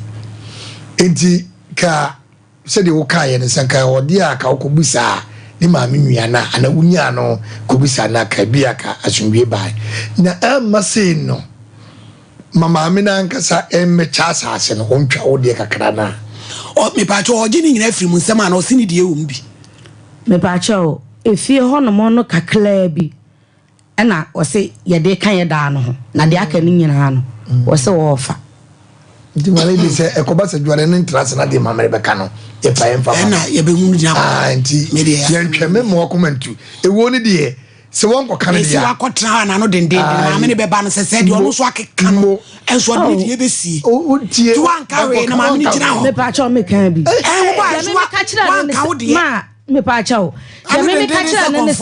Speaker 2: enti ka se de wo ka ye ne sanka odi aka ko busa ni mami nuana ana wunya no ko busa na ka bia ka asumwie bai na amma se no mama mi na nkasa emme chasa ase no ontwa odi kakra na
Speaker 1: o me pa cho oje ni nyina afiri mu nsema na o sini de ewo mbi
Speaker 16: me pa cho efie ho no mo no kakla bi na o se ye de kan ye da no ho na de aka ni nyina no o se wo fa
Speaker 2: ndi male bi se ekoba se dware ne ntrase na de mamere beka no ye pa ye mfa
Speaker 1: na ye be hunu dia
Speaker 2: nti ye ntweme mo komentu ewo ni de se won ko kan dia
Speaker 1: se wakotra na no dende maame ne be ba no se se de ono so akeka no enso de ye be sie
Speaker 2: o tie
Speaker 1: tu anka we na maame ni gina ho
Speaker 16: me pa cho me kan bi
Speaker 1: wo ba so
Speaker 16: ka kira ne ma me pa cho me ka kira ne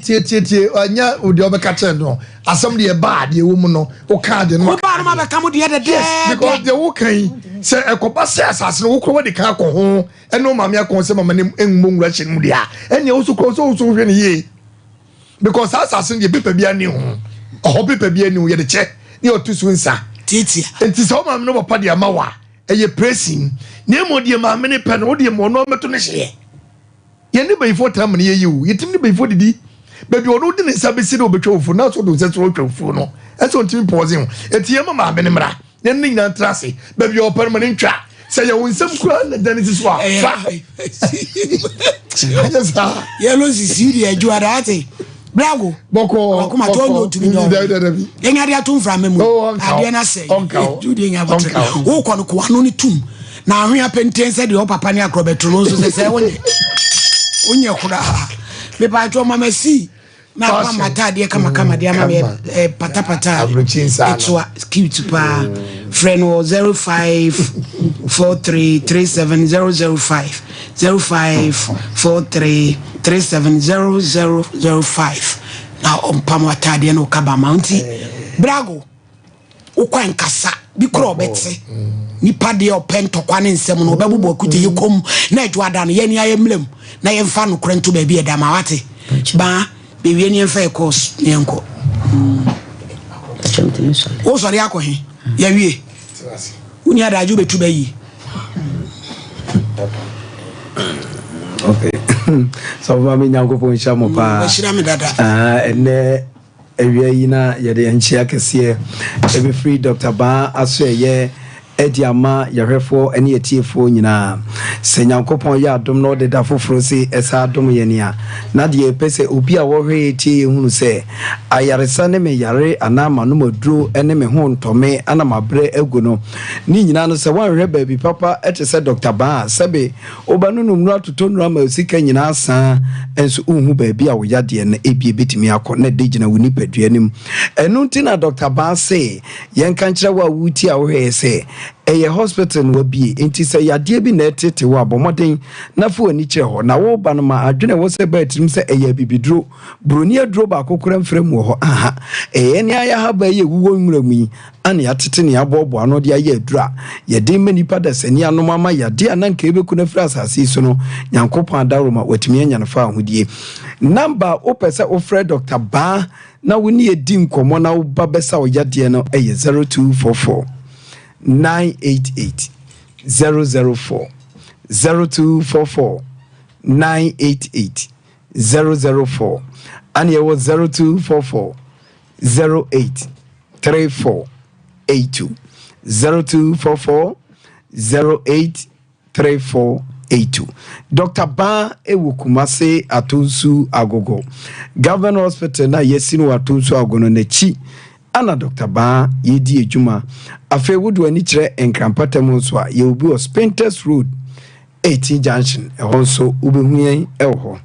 Speaker 16: se
Speaker 2: tie anya odi obeka kira no asam de ba de wo mu no o ka de no
Speaker 1: wo ba no ma be ka mo de de
Speaker 2: because de wo kan se ekoba se asase no wo kro de ka ko ho eno maame akon se mama ne enmo nwura hye mu dia enya wo so kro so hwe ne ye because asase de pepa bia ni ho o pepa bia ni ho ye de che ni otusu nsa
Speaker 1: titia
Speaker 2: enti so maame no papa de amawa eye pressing ne mo de maame ne pe no de mo no meto ne hye ye ne before time ne ye yu yetim ne before didi baby ono de ne sabesi de obetwa ofu na so do se so otwa ofu no eso ntimi pause ho eti ye mama maame ne mra ne ne nyina trase baby o permanent twa se ye wonsam kura na dani so a
Speaker 1: ye lo sisi de ajuara ate Bravo.
Speaker 2: Boko.
Speaker 1: Kuma tonyo tumi no. Yenga dia tum fra memu. Ade na sei. Judi yenga botre. Wo ko no ko anu ni tum. Na ahwe apenten de o papa ni akrobetro so se wonye. Onye kura. Me pa jo mama si. Na pa mata de kama de ama pata. Etwa cute pa. Friend 0543370005. 0543370005. Now pam watade no kaba mounti. Brago. Ukwa nkasa bi kro betse. Nipa de open tokwa ne nsem no obabubu akute yekom na adwada no ye ni ayemlem na ye mfa no krento ba bi edama wate. Ba be wie ni mfa course ne enko. O sori akohe. Ya wie. Unya daju betu bayi.
Speaker 17: Okay. So mama nyankopon shamo pa.
Speaker 1: Bashira me dada.
Speaker 17: Ene ewia yi na ye de enchia kese e be free Dr. Ba aso ye ediama yehwefo ene etiefo nyina se nyankopon ya adom no de da foforo se esa adom ye nia na de pese obi a wo hwe etie hunu se ayaresa ne me yare anama no maduro ene me ho ntome ana mabre egu no ni nyina no se wanhwe baby papa ete se Dr. Ba sebe obanu no mnu atotonura ma osika nyina asa enso unhu baby a wo yade ne ebie betimi akọ na de gina woni paduanim enu ntina Dr. Ba se yen kan kire wa wuti a wo hwe se eye hospital no bi enti se yade bi na etete wo abomoden na fu ani kire ho na wo ba no ma adwene wo se ba tirim se eye bibidro broni adro ba kokora mfrem wo ho aha eye ni aya ha ba ye wuwo nwuramu yi ane atete ne abobo ano de aye adura ye de manipa da sani anomama yade ananka ebeku na fra asase so no nyankopon adaroma watimi anya no fa ahodie number opese ofre Dr. Ba na woni edi nkomo na wo ba besa wo yade no eye 0244 988 004 0244 988 004 and ye was 0244 08 34 0244 083482. Dr. Ba ewu Kumase Atunsu Agogo. Government Hospital na yesinu Atunsu Agogo nechi. Ana Dr. Ba yedi ejuma. Afe wudu ani kire enkrampata so a ye obi o Spinters Road 18 Junction. Also ubehuyen ewo.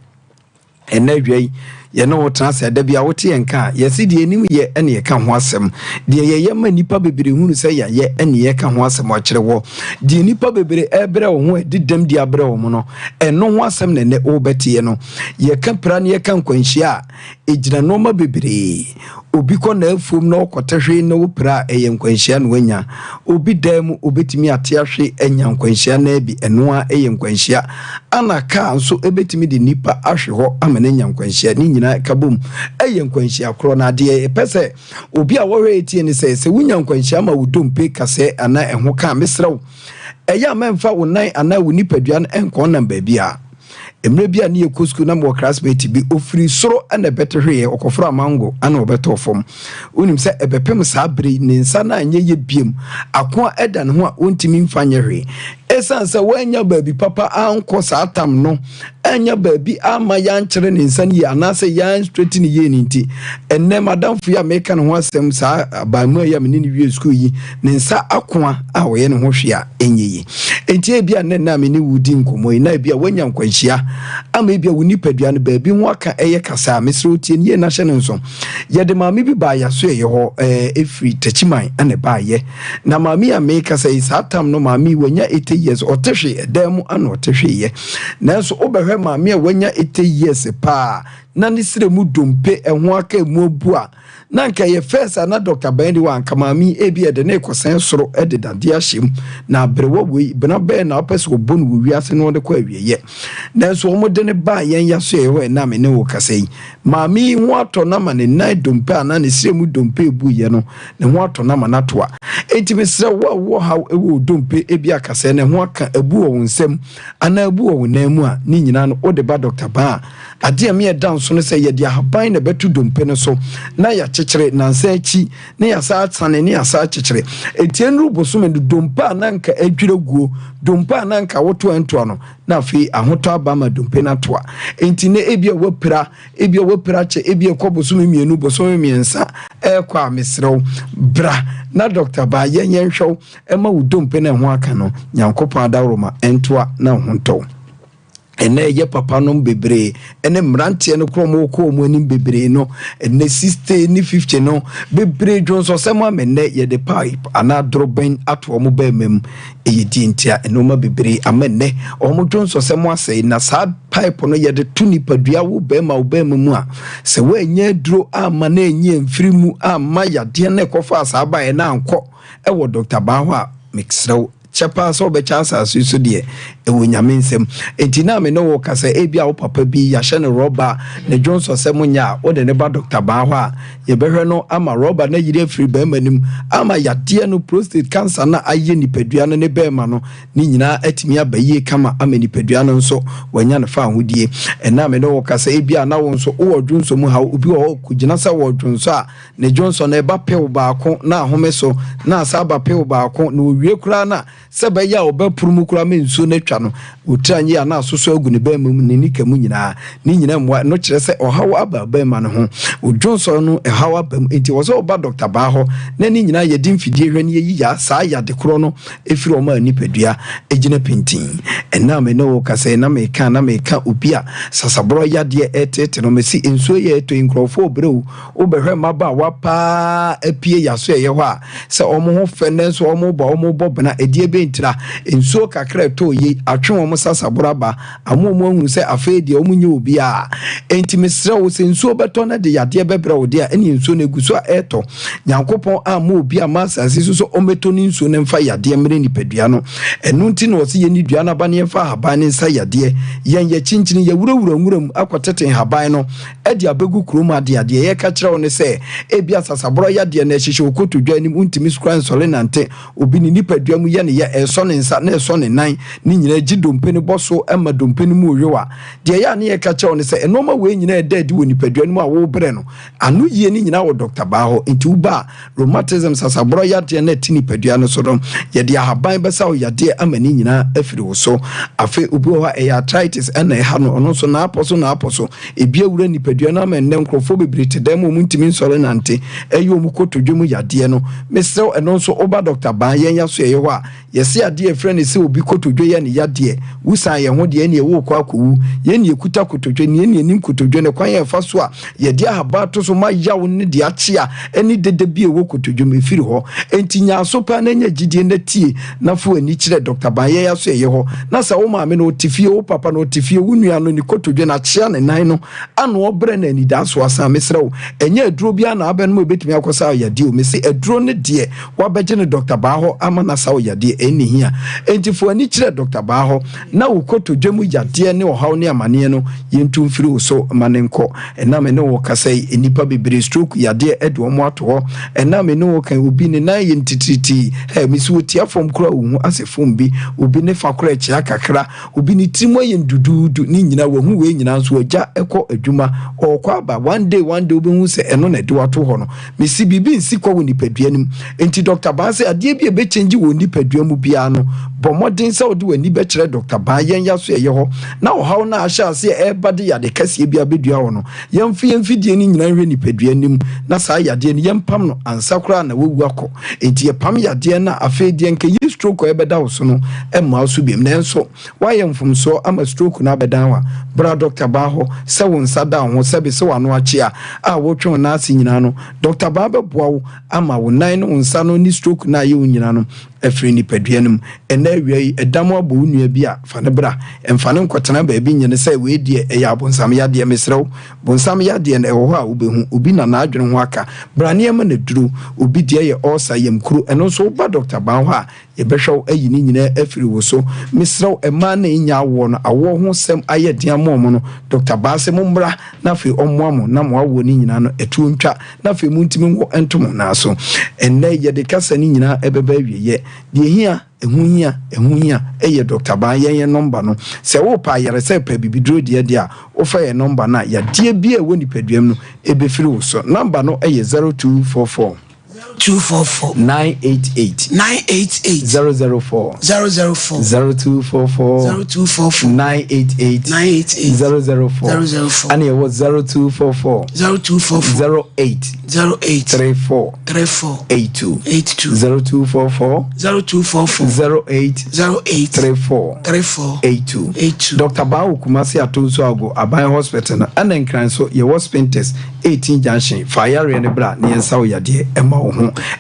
Speaker 17: Enadwei ye no transfer da bia wote enka ye se de enim ye ene ye ka ho asem de ye ma nipa bebere hunu se ya ye ene ye ka ho asem a kire wo de nipa bebere ebre wo ho didam di abre wo mo no eno ho asem ne ne obete ye no ye ka pra ne ye ka nkwanhia ejira no ma bebere obi ko na afum na okotehwe na wopra eye nkwanhia no anya obi dam obetimi ate ahwe anya nkwanhia na bi eno a eye nkwanhia ana ka nso ebetimi de nipa ahwe ho amene nya nkwanhia ni nyina kabum eye nkwanhia kro na de pese obi a wo hwe etie ni se wunya nkwanhia ma wudompe kase ana eho ka mesrew eya memfa wonan ana wo nipadua no enko na baabia emre bia ne ekosku na mo classmate bi ofiri soro ana betehwe okofra mango ana obeto fom unim se ebepem sa bre ne nsa na anye ye biem akoa eda ne ho a ontimi mfanye hwe esanse wanya baabi papa anko sa atam no anya baabi ama ya nkyere ne nsa ne anase ya straight ne ye nti enne madam fu ya meka ne ho asem sa ba mu ya me ne wie school yi ne nsa akoa a wo ye ne ho hwe a enye yi enti e bia ne na me ne wudi nkomo yi na bia wanya nkwanhia ama e bia woni padua ne baabi ho aka eye kasa mesro tie ne na hye ne nso ye de maami bi ba ya so ye ho efri tachiman ane ba ye na maami ya meka say sa atam no maami wanya 80 years otehwe edam ana otehwe ye nanso obehwe maami a wanya 80 years pa na ne sire mu dompe eho aka mu obua na nka ye first ana Dr. Bendi wa nka maami ebi ede ne kosen soro ede dade ahyem na brewo we bena be na opese obonu wiase no de kwa awieye nanso omode ne ba yen yaso ye ho na me ne wo kasei maami ho ato na ma ne nai dompe ana ne sire mu dompe ebu ye no ne ho ato na ma na toa enti mesre wo ha ewo dompe ebi akase ne ho aka ebu wo nsem ana ebu wo namu a ni nyina no ode ba Dr. Ba ade me dan so no se ye dia haban na betu dompe no so na ya chekere nansa achi ne ya sa atsane ne ya sa chekere etienru bosume dompa nanka adwiraguo dompa nanka woto anto no na afi ahoto abama dompe na toa enti ne ebia wopra che ebia kobosume mienu bosume miensa ekwa mesrew bra na Dr. Ba yenyen hwew ema wo dompe na ho aka no nyankopon adawroma entoa na honto ene ye papa no bebre ene mrantie no kromo ko mu anim bebre no ene 60 ni 50 no bebre dwonso semo amene ye de pipe ana droben ato mo ba mem e di ntia ene ma bebre amene o mo dwonso semo asei na sa pipe no ye de tuni padua wo ba mu a se wa nya duro ama na enye mfiri mu ama yade na ekofa asa ba e na anko e wo Dr. Ba ho a mixrew chapa so be chance asu de ewo nyamensem enti na me no wo kasa ebia wo papa bi ya hye ne roba ne Johnson semunya wo de ne ba Dr. Ba ho a ye behwe no ama roba na yire free ba manim ama yade no prostate cancer na aye nipadua no ne ba ma no ni nyina atimi abaye kama ama nipadua no nso wanya ne fa ahodie na me no wo kasa ebia na wo nso wo Johnson mu ha obi wo kugina sa wo Johnson a ne Johnson na eba pew baako na ahomeso na asaba pew baako na owie kura na sebe ya obepurumu kura mensuo na twa no otranye ana asoso agu ne ba mum ne nika mu nyina ni nyina mwa no kire se ohawa aba ba ma no ho o Johnson no ehawa ba mu enti wo so ba Dr. Ba ho na ni nyina ye dimfidie hwani yi ya sa ya de kro no efiri o ma nipadua egina pentin ena me no ka se na me ka obi a sasabro ya de etete no mesi ensuo ye eto nkrofo brew o behwe maba wa pa apie ya so ye ho a se omo ho fenenso omo bo bena edie bentira ensuo kakra to yi atwe omo sasabro ba amomo ahunu se afa de omo nye obi a enti mesre wo se ensuo beto na de yade bebre wo de a eni ensuo na guso a eto nyankopon ama obi a masase so ometo ni ensuo na mfa yade mere ni padua no enu nti na wose ye ni dua na ba ne mfa haban ne nsa yade yen ye chinchini ye wurawuram akwatete haban no edi abegu krom ade ye ka kire wo ne se ebia sasabro yade na ehihye okoto dwa ni untimi skran sole nante obi ni nipadua mu ye ne ye deɛ ɛsɔ ne nsa na ɛsɔ ne nan ne nyina gyi dompe ne bɔ so ɛma dompe no mu oyowa deɛ yɛ a ne yɛka kyerɛw ne sɛ ɛnɔɔma wei nyina ɛda adi wɔ nipadua no mu a wɔbrɛ no ano yie ne nyina wɔ Dr. Baa hɔ nti woba rheumatism sasaborɔ yadeɛ na ɛti nipadua no so no yɛde ahaban bɛsa wo yadeɛ ama ne nyina afiri wo so afei obi wɔ hɔ ɛyɛ arthritis ɛna ɛha no ɔno nso naapɔ so ebi awura nipadua no ama nnɛ nkurɔfoɔ bebree te dɛm ɔmu ntumi nsɔre nante ɛyɛ ɔmu kotodwe mu yadeɛ no mesrɛ ɛno nso woba Dr. Baa yɛn ya so ɛyɛ hɔ a yɛse adeɛ frɛ ne sɛ obi kotodwe yɛ ne yadeɛ wusan yɛn ho deɛ ne ɛwɔ kɔ akɔwu yɛn ne ɛkuta kotodwe ne yɛn ne anim kotodwe ne kwan yɛ fa so a yɛde ahaba to so ma yaw ne de akyea ɛne dede bi ɛwɔ kotodwe mu ɛfiri hɔ enti nyaaso pa na nya gyidie na tie na fo ani kyerɛ Dr. Baa yɛn ya so ɛyɛ hɔ na sɛ wo maame no ɔtifie wo papa no ɔtifie wo nua no ne kotodwe na akyea ne nan no ano ɔbrɛ na ani da so asan mesrɛ wo ɛnyɛ aduro bi ana abɛ no mu ɛbɛtumi akɔsa yadeɛ o mesi aduro ne deɛ wabɛgye ne Dr. Baa hɔ ama na sa yadeɛ ɛnni hia enti fo ani kyerɛ Dr. Baa hɔ na wo kotodwe mu yadeɛ ne ɔhaw ne amaneɛ no yɛntu mfiri wo so ma ne nkɔ ɛnam ne wo kasa yi nipa bebree stroke yadeɛ ɛde ɔmo ato hɔ ɛnam ne wo kan obi ne nan yɛ ntitiriti mesi wo tia fam kora wo hu ase fam bi obi ne fa kora kyia kakra obi ne timo yɛ ndududu ne nyina wo hu we nyina nso agya ɛkɔ adwuma ɔkɔ aba one day obi hu sɛ ɛno na de wato hɔ no mesi bibi nsi kɔ wo nipadua nim enti Dr. Baa sɛ adeɛ bi ɛbɛkyɛngye wo nipadua mu bia no bɔ mmɔden sɛ wode w'ani bɛkyerɛ Dr. Baa yɛn ya so ɛyɛ hɔ na ɔhaw no ahyɛ ase ɛba de yade kɛseɛ bi abɛdua hɔ no yɛmfidie no nyina nhwɛ nipadua nim na saa yadeɛ no yɛmpam no ansa koraa na wawu akɔ enti yɛpam yadeɛ no afei deɛ nkɛ yi stroke ɛbɛda wo so no ɛmma wo so biam nanso woayɛ mfomsoɔ ama stroke no abɛdan hɔ a bra Dr. Baa hɔ sɛ wo nsa da wo ho sɛbe sɛ wano akye a wotwe wo naase nyinaa no Dr. Baa bɛboa wo ama wo nan no wo nsa no ne stroke no ayɛ wo nyinaa no afiri nipadua no mu ɛna awia yi ɛdam abɔ wo nua bi a fa ne bra ɛmfa ne nkɔtena baabi nyene sɛ wei deɛ ɛyɛ abonsam yadeɛ mesrɛ wo bonsam yadeɛ no ɛwɔ hɔ a wobɛhu obi na n'adwene ho aka bra nneɛma na duro obi deɛ yɛ ɔsa yamkuro ɛno nso woba Dr. Baa hɔ a yɛbɛhwɛ wo ayi ne nyinaa afiri wo so mesrɛ wo ɛmaa na ɛnya awoɔ no awoɔ ho sɛm ayɛ den ama mo no Dr. Baa sɛ mommra na afei ɔmmoa mo na mo awoɔ ne nyinaa no ɛtuo ntwa na afei montimi nwɔ ɛnto mo naa so ɛnnɛ yɛde kasa ne nyinaa ɛbɛba awieyɛ deɛ hia ɛho hia ɛyɛ Dr. Baa yɛn number no sɛ wo pa yɛre sɛ pa bibiduro deɛ a wofa yɛ number na yadeɛ bi a ɛwɔ nipaduam no ɛbɛfiri wo so number no ɛyɛ 0244 988 004 0244 988 004 and it was 0244 08 34 82 0244 08 34 82 Dr. Baa Kumasi Atonso Ago Aban Hospital and then cran so your was painters 18 junction fire and bra near Sao Yadi Emma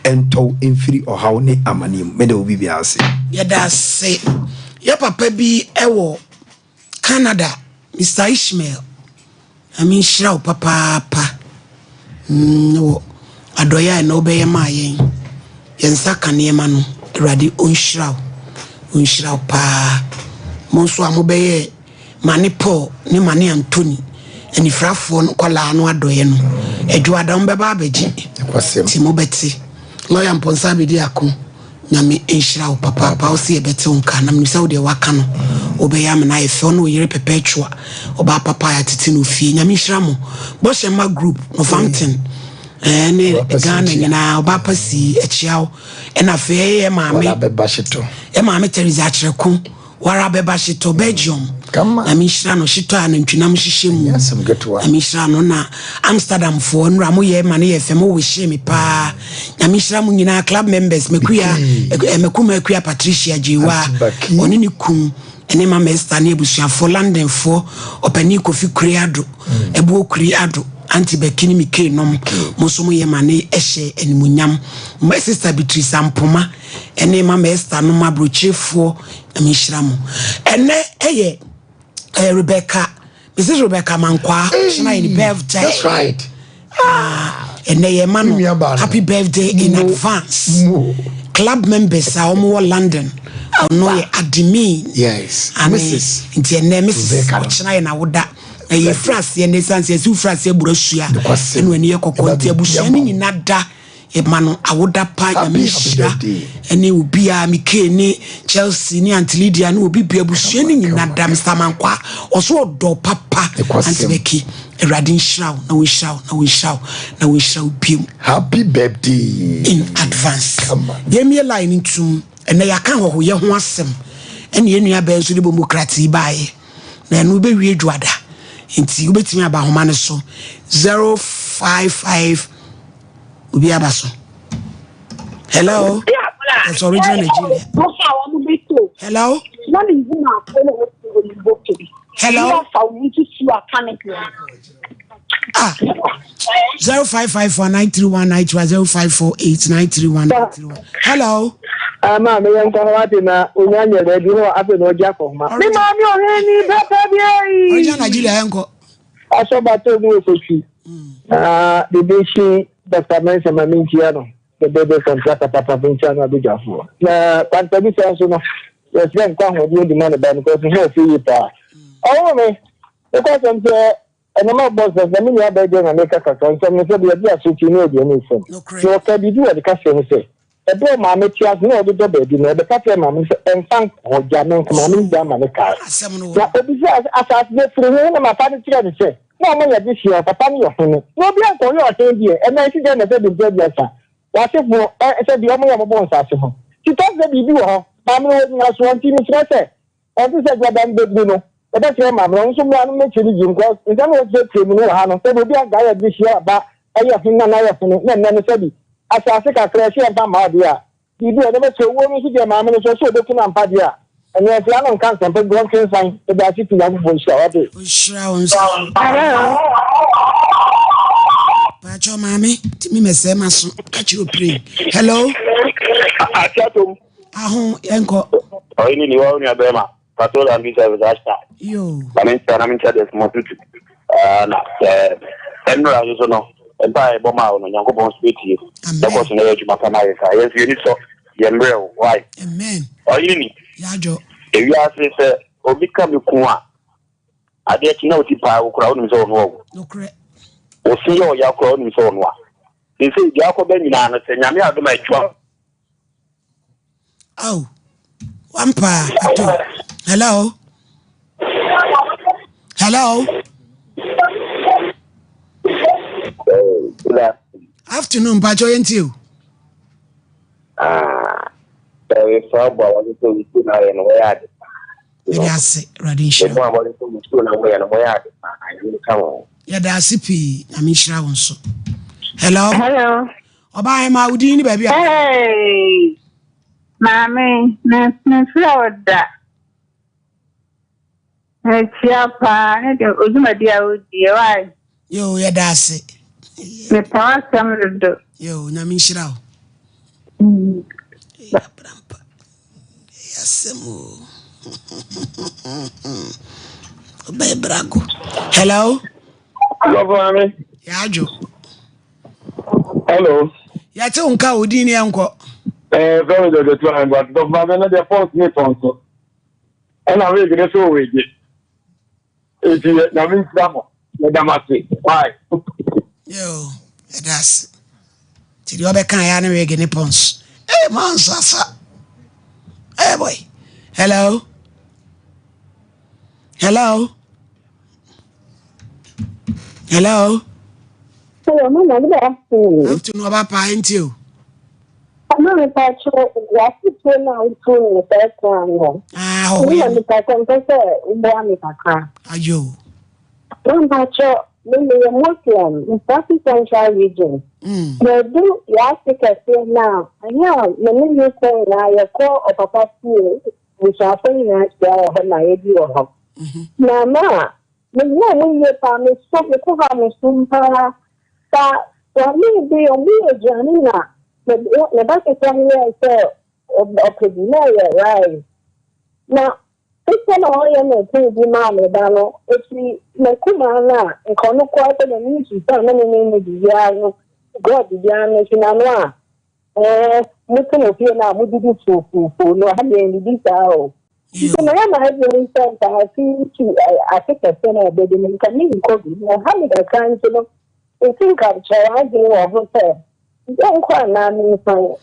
Speaker 17: ento infiri ohaw ne amanim me de obi bi ase
Speaker 1: yeda se ya papa bi ewo Canada Mr. Ishmael amin shiraw papa no adoya na obeye ma yen yensa kanema no awrade onshiraw pa monso amobeye mane Paul ne mane Anthony anifrafo no kola no adoye no adwada mbeba abeji timo beti lawyer mponsa bedi ako nyame enhira papa o se ebete onka na mnisa wo de waka no obeya me na efe no yere perpetua oba papa ya tete no fie nyame nhira mo boshema group no fountain ne Ghana nyina oba pasi echiawo na fe e maame Teresa Akyereko wara beba shito Belgium na mishra no shito anantwinam hihye mu na mishra no na Amsterdam fo nra mo ye mane ye fem wo hye me pa na mishra mu nyina club members mekuya Patricia Jiwa oni ni kum ene ma Mester na ebusia fo London fo opani Kofi Kuriado ebu Kuriado antibekini mike nom musumu ye mane ehye animunyam my sister Beatrice Ampoma ene ma Mester no ma brochefo amishiramu ene eye Rebecca Mrs. Rebecca Mankwa shina in birthday. That's right. Ene ye manu happy birthday in advance. Club members are omo London ono ye admin. Yes. Mrs. Nti ene Mrs. shina na woda na ye France ye nesanse su France burasua eno ene ye kokko nti abusua ni nyina da Emano awoda pa nyamishira ene obi a Mikene Chelsea ni Antilidia no obi bia busua ni nyina dam samankwa oso odo papa antibeki Eradin shraw na we shraw biem.
Speaker 2: Happy birthday
Speaker 1: in advance. Yemi line ntum ene yaka ho ye ho asem ene enua ba nso de bomokrati bae na enu be wie dwada nti ubetimi aba homa ne so 055 ubi abaso. Hello. It's original Nigeria. Hello. Hello. 0554931931 Hello.
Speaker 18: Ma me yan ko wati na unyanya de bi ho afi no jako ma. Mi ma mi o he ni baba bi ai.
Speaker 1: Original Nigeria yanko.
Speaker 18: Aso ba to bi ofochi. The bishi Dr. Mensa Mamintia no. The baby contract papa Vincent Abijafo. Na kwanta bi so no. Yes, then kwa ho di demand ba because he feel pa. Oh me. Because I'm there and my boss the mini abede na make kaka so me say be asuti ni odi ni so. So ka bi do the question say. Ebe ma me tia no do do baby no be ka tell ma me say enfan o ja men ma me ja ma me ka. Na obi say asas be free no ma fa de tira de say. No ma ya this year papa ni yo no. No bi an ko yo ten die e na si de na say de baby asa. Wa se fo say bi o mo ya mo bon sa se ho. Ti to say bi wo ho. Ma me wo na so anti ni say say. O ti say gba dan baby no. E be say ma me nso mo anu me chiri jim ko. E say no say trim no ha no. Say obi an ga ya this year ba ayo hin na ya fun na na say bi asase ka crash e ba ma dia bibi e be so wo mi si de ma me so so do kuna mpa dia ene e fia no kan sempe go kin san e da si tuna go bo sha wate
Speaker 1: shra on so pa cho mami ti mi mese maso ka chi opre hello
Speaker 19: achato
Speaker 1: ahun enko
Speaker 19: o ini ni wa ni abema patrol and service asta
Speaker 1: yo
Speaker 19: na min cha des mo tutu na enra yo no eba e boma no Nyankopon speak you because na you maka na yesa yes you need so yemre why
Speaker 1: amen
Speaker 19: oyini
Speaker 1: yajo
Speaker 19: ewi ase se obi ka me ku a ade chi na oti pa ukura onu so no
Speaker 1: okre
Speaker 19: o si yo ya ko onu so no a se di akoba nyina no se nyame adoma etwa
Speaker 1: oh wampa ato hello afternoon pacho yentiu
Speaker 19: there is about what you do now and where
Speaker 1: yes radin show
Speaker 19: about what you do now and where I will come
Speaker 1: ya da sipi na mi shira won so hello oba ma udini baby
Speaker 20: hey mami na floda chiapa ne de ojuma dia odi why
Speaker 1: yo ya da si
Speaker 20: me pa samrudo
Speaker 1: yo na mi shira yasemu bebrago hello
Speaker 19: mami
Speaker 1: yajo
Speaker 19: hello
Speaker 1: ya te unka odini anko
Speaker 19: very good to am but the mama na the post me tonso and I will get so we it is na min samo na damasi why
Speaker 1: yo that's ti do be kan ya na we get ne pons man sasa boy hello
Speaker 20: hello mama good
Speaker 1: afternoon about into
Speaker 20: I'm not quite sure what to do now to the first one.
Speaker 1: We
Speaker 20: me
Speaker 1: ayo.
Speaker 20: I'm not sure maybe a Muslim in South Central region. They do Africa now. And now, many you say now your call of a pastor, which are saying that they are my idea. Mama, when you family stop the cover, Sompa, but for me, they are me a journey now. The back is telling me I said, okay, right. Now, it's an oil and thing, the man, if we make Kumana and Kono Quarter and Nishi, so many names, the God, the Yanashina, looking at you now, would you do so? No, I mean, this hour. So, I have been sent, I think I think a center, but the can even call it. How many times, you know, I think I'm trying to do over there. Don't na me fine.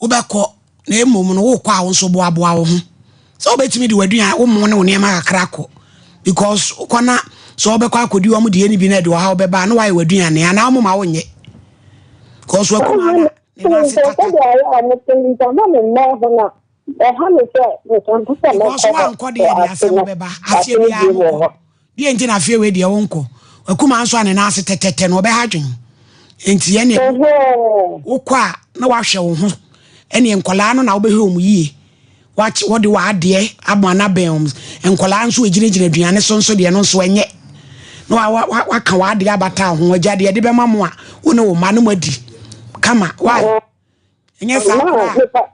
Speaker 1: Ubeko na emom no wo kwa wo so boaboa wo ho. So obetimi de wadua wo mo ne wo ne ma kakrako because ukwana so obekwa akodi wo mo de ani bi na de wo ha obeba na wa wadua ne ana wo ma wo nye. Because we kuma na
Speaker 20: Because
Speaker 1: one called the assembly beba asie bia die enti na fie we de wonko akuma anso ane na ase tetete no be hadwen enti ye ne wokwa na wahwe wo ho ene enkola no na wo be hwe mu yie watch what the wa de abana bems enkola anso ejinejina duane sonso de no nso enye no wa ka wa de abata ho agade de be mamo a wo ne wo ma no madi kama why enye sa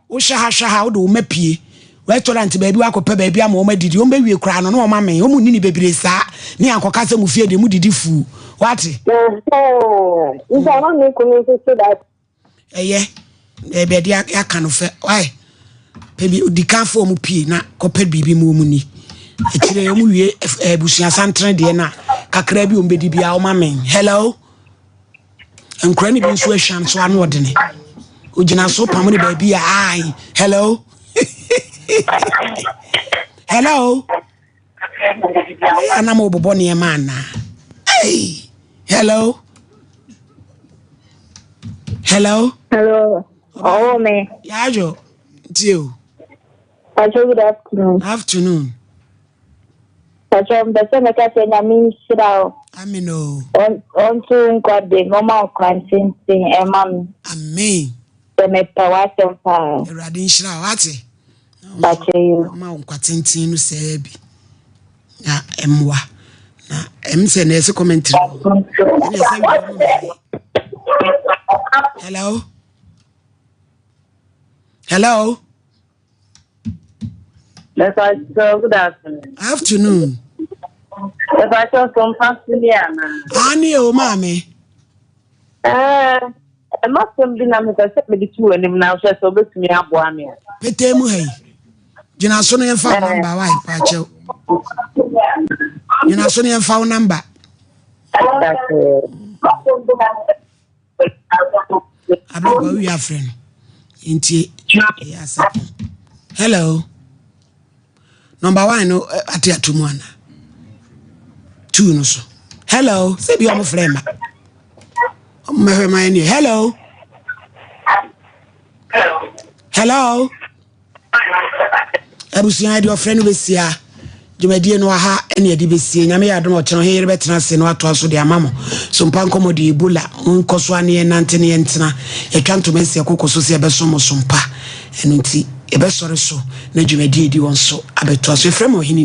Speaker 1: wo shaha wo do mapie restaurant baby wakope baby ama o madidi o mbewie kra no no ma me o mu nini bebire sa ni akoka se mu fie de mu didi fu what
Speaker 20: no me ko so that
Speaker 1: be dia ya kanu fe why baby di kan fo mu pie na kope bibi mu ni akire mu wie busuan santre de na kakra bi o mbedi bia o ma me hello enkra ni bi nso ahwan so anu odene o gina so pamu ni baby ai hello hello ana mo bobo ne man hey hello
Speaker 20: oh me
Speaker 1: yajo dio
Speaker 20: good
Speaker 1: afternoon
Speaker 20: Better make us say na shirao
Speaker 1: amino
Speaker 20: on to God the normal quarantine thing mami
Speaker 1: amen
Speaker 20: me power tempa
Speaker 1: radin shirao ati ma nkwatentin no sebi na emwa na emse na ese commentary hello
Speaker 20: good
Speaker 1: afternoon
Speaker 20: if I saw some family
Speaker 1: ani o mame
Speaker 20: must be na me say me two enim na so betumi aboa me
Speaker 1: petemu hey Jina so no yemfa number why pa chew. Jina so no yemfa number. Ababa we are friend. Inti yes. Hello. Number 1 no ati atumwana. 2 no so. Hello, say be omo friend ma. Omo my name. Hello. Hello. Abusuan de ofre no besia dwumadie no aha ene de besia nyame ya dom ocheno he yere betena se no ato aso de amamo Sompa Nkomo de Ebola nkoso ane nante ne ntena etwanto mense kokoso se beso mo Sompa eno nti ebesore so na dwumadie di won so abeto aso efrem ohini